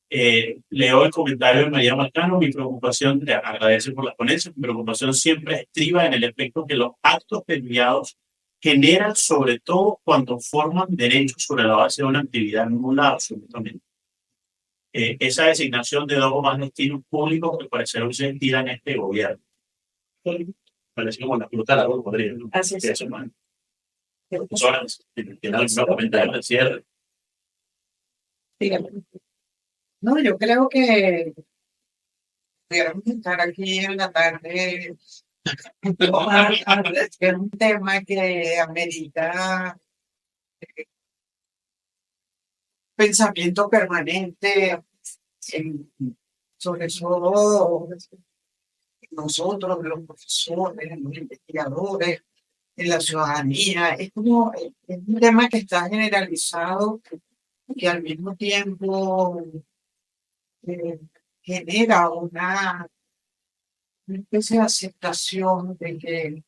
Leo el comentario de María Marcano. Mi preocupación, te agradece por la ponencia, mi preocupación siempre estriba en el efecto que los actos desviados generan, sobre todo cuando forman derechos sobre la base de una actividad nula absolutamente. Esa designación de dos o más destinos públicos que parece hoy se estira en este gobierno. Parece como la fruta del árbol podrido. Así es. Eso, man. Personas, ¿tienen algún comentario de cierre? Dígame. No, yo creo que pudiéramos estar aquí en la tarde. Es un tema que amerita pensamiento permanente, sobre todo nosotros, los profesores, los investigadores, en la ciudadanía. Es un tema que está generalizado, que al mismo tiempo genera una especie de aceptación de que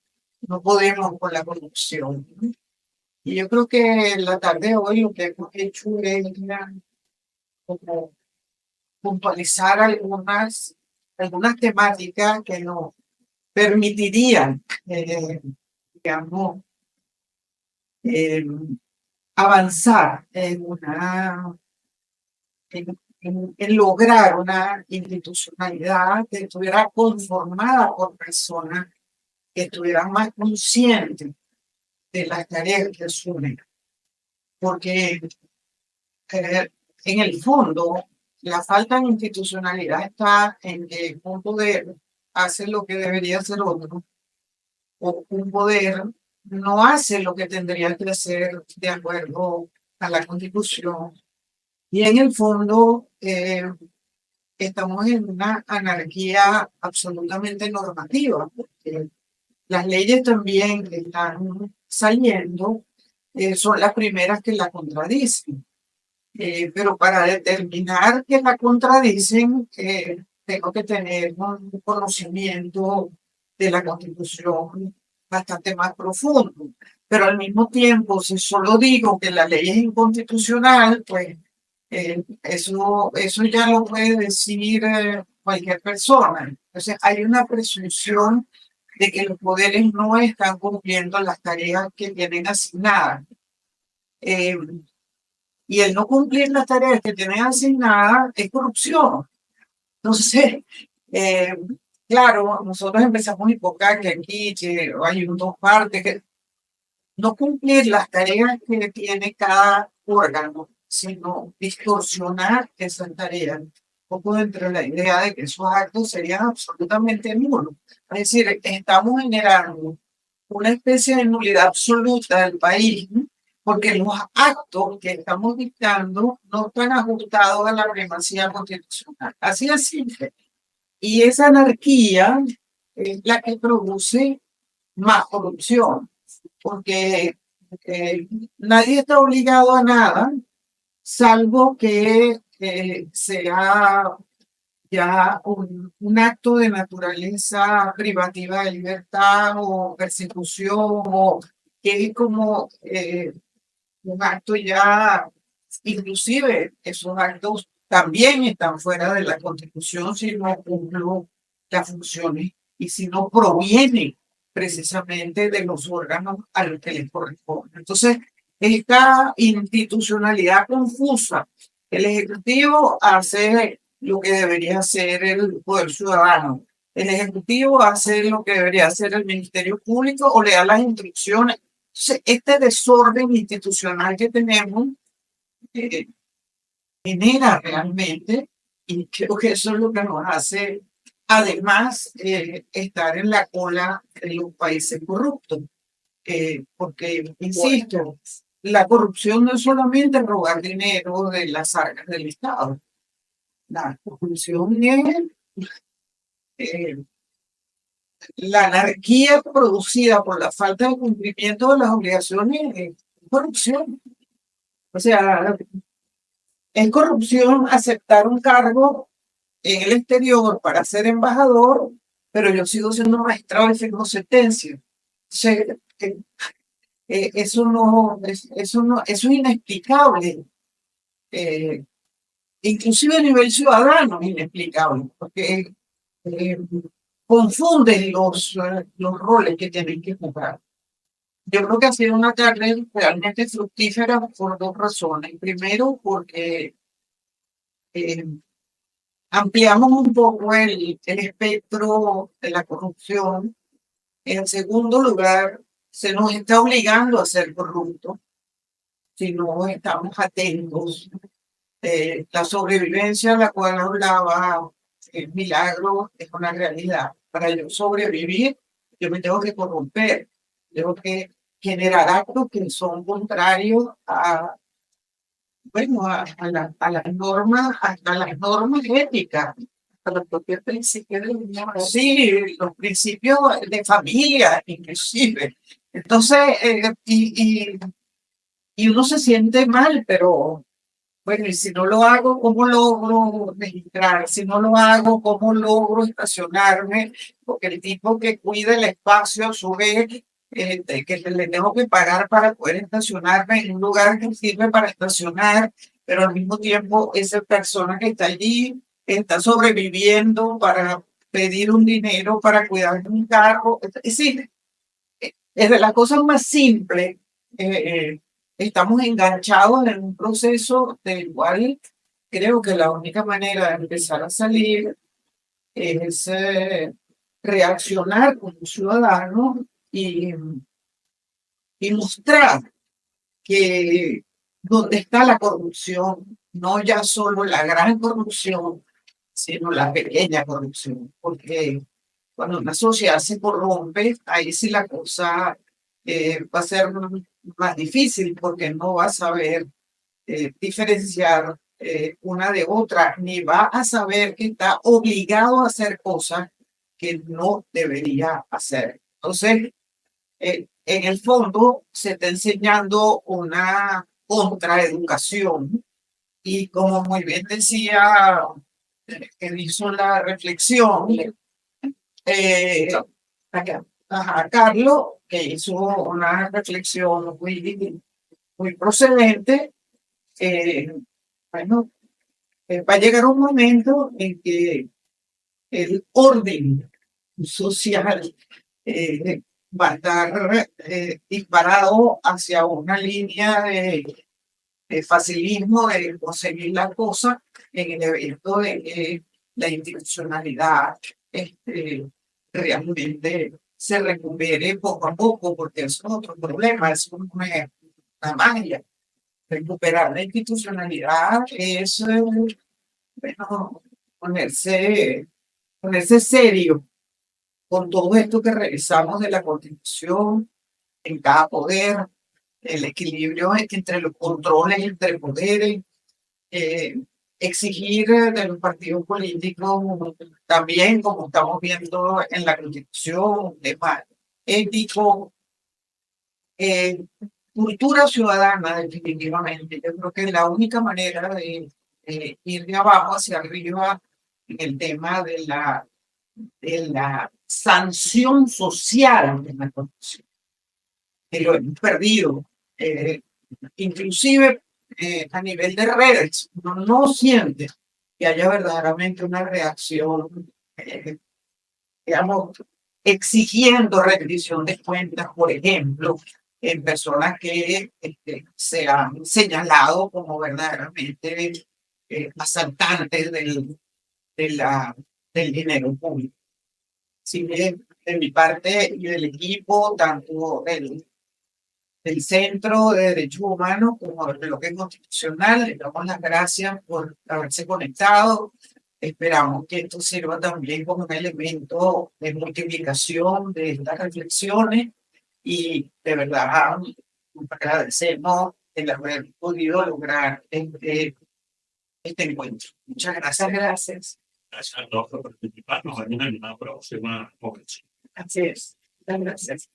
no podemos con la corrupción, ¿no? Y yo creo que en la tarde de hoy lo que hemos hecho es como puntualizar algunas temáticas que nos permitirían, digamos, avanzar en lograr una institucionalidad que estuviera conformada por personas que estuvieran más conscientes de las tareas que asumen. Porque en el fondo, la falta de institucionalidad está en que un poder hace lo que debería hacer otro, o un poder no hace lo que tendría que hacer de acuerdo a la Constitución. Y en el fondo, estamos en una anarquía absolutamente normativa, porque las leyes también que están saliendo son las primeras que la contradicen. Pero para determinar que la contradicen, tengo que tener un conocimiento de la Constitución bastante más profundo. Pero al mismo tiempo, si solo digo que la ley es inconstitucional, pues eso ya lo puede decir cualquier persona. Entonces, hay una presunción de que los poderes no están cumpliendo las tareas que tienen asignadas. Y el no cumplir las tareas que tienen asignadas es corrupción. Entonces, eh, claro, nosotros empezamos a enfocar que aquí que hay dos partes, que no cumplir las tareas que tiene cada órgano, sino distorsionar esas tareas. Un poco dentro de la idea de que esos actos serían absolutamente nulos. Es decir, estamos generando una especie de nulidad absoluta del país, ¿no? Porque los actos que estamos dictando no están ajustados a la primacía constitucional. Así de simple. Y esa anarquía es la que produce más corrupción, porque nadie está obligado a nada, salvo que sea ya un acto de naturaleza privativa de libertad o persecución, o que es como un acto ya, inclusive esos actos también están fuera de la Constitución si no cumplen las funciones y si no provienen precisamente de los órganos a los que les corresponde. Entonces, esta institucionalidad confusa, el Ejecutivo hace lo que debería hacer el Poder Ciudadano, el Ejecutivo hace lo que debería hacer el Ministerio Público o le da las instrucciones. Entonces, este desorden institucional que tenemos genera realmente, y creo que eso es lo que nos hace, además, estar en la cola de los países corruptos. Porque, insisto, la corrupción no es solamente robar dinero de las arcas del Estado. La corrupción es la anarquía producida por la falta de cumplimiento de las obligaciones, es corrupción. O sea, es corrupción aceptar un cargo en el exterior para ser embajador, pero yo sigo siendo magistrado de firmo sentencia. O sea, eso no, eso es inexplicable. Inclusive a nivel ciudadano es inexplicable, porque confunden los roles que tienen que jugar. Yo creo que ha sido una carrera realmente fructífera por dos razones. Primero, porque ampliamos un poco el espectro de la corrupción. En segundo lugar, se nos está obligando a ser corruptos si no estamos atentos. La sobrevivencia a la cual hablaba el milagro es una realidad. Para yo sobrevivir, yo me tengo que corromper, tengo que generar actos que son contrarios a, bueno, a las normas, hasta las normas éticas, a los propios principios de la Unión. Sí, los principios de familia, inclusive. Entonces, y uno se siente mal, pero bueno, y si no lo hago, ¿cómo logro registrar? Si no lo hago, ¿cómo logro estacionarme? Porque el tipo que cuida el espacio, a su vez, que le tengo que pagar para poder estacionarme en un lugar que sirve para estacionar, pero al mismo tiempo esa persona que está allí está sobreviviendo para pedir un dinero para cuidar de un carro. Es decir, es de las cosas más simples. Estamos enganchados en un proceso del cual creo que la única manera de empezar a salir es reaccionar como ciudadanos y mostrar que donde está la corrupción no ya solo la gran corrupción, sino la pequeña corrupción, porque cuando una sociedad se corrompe, ahí sí la cosa va a ser más difícil porque no va a saber diferenciar una de otra, ni va a saber que está obligado a hacer cosas que no debería hacer. Entonces, en el fondo, se está enseñando una contraeducación y como muy bien decía, él hizo la reflexión, eh, Acá. Carlos, que hizo una reflexión muy procedente, bueno, va a llegar un momento en que el orden social va a estar disparado hacia una línea de facilismo de conseguir la cosa en el evento de que la institucionalidad realmente se recupere poco a poco, porque eso es otro problema, es una magia. Recuperar la institucionalidad es bueno, ponerse serio con todo esto que revisamos de la Constitución en cada poder, el equilibrio entre los controles entre poderes, eh, exigir de los partidos políticos también, como estamos viendo en la Constitución, tema ético, eh, cultura ciudadana, definitivamente. Yo creo que es la única manera de ir de abajo hacia arriba en el tema de la sanción social de la corrupción, que lo hemos perdido. Inclusive a nivel de redes, uno no siente que haya verdaderamente una reacción, digamos, exigiendo rendición de cuentas, por ejemplo, en personas que se han señalado como verdaderamente asaltantes del dinero público. Si bien de mi parte y del equipo, tanto del Centro de Derechos Humanos como del bloque constitucional, le damos las gracias por haberse conectado. Esperamos que esto sirva también como un elemento de multiplicación de estas reflexiones y de verdad agradecemos el haber podido lograr este encuentro. Muchas gracias. Muchas gracias. Gracias a todos por participar. Nos vemos en una próxima ocasión. Así es. Muchas gracias.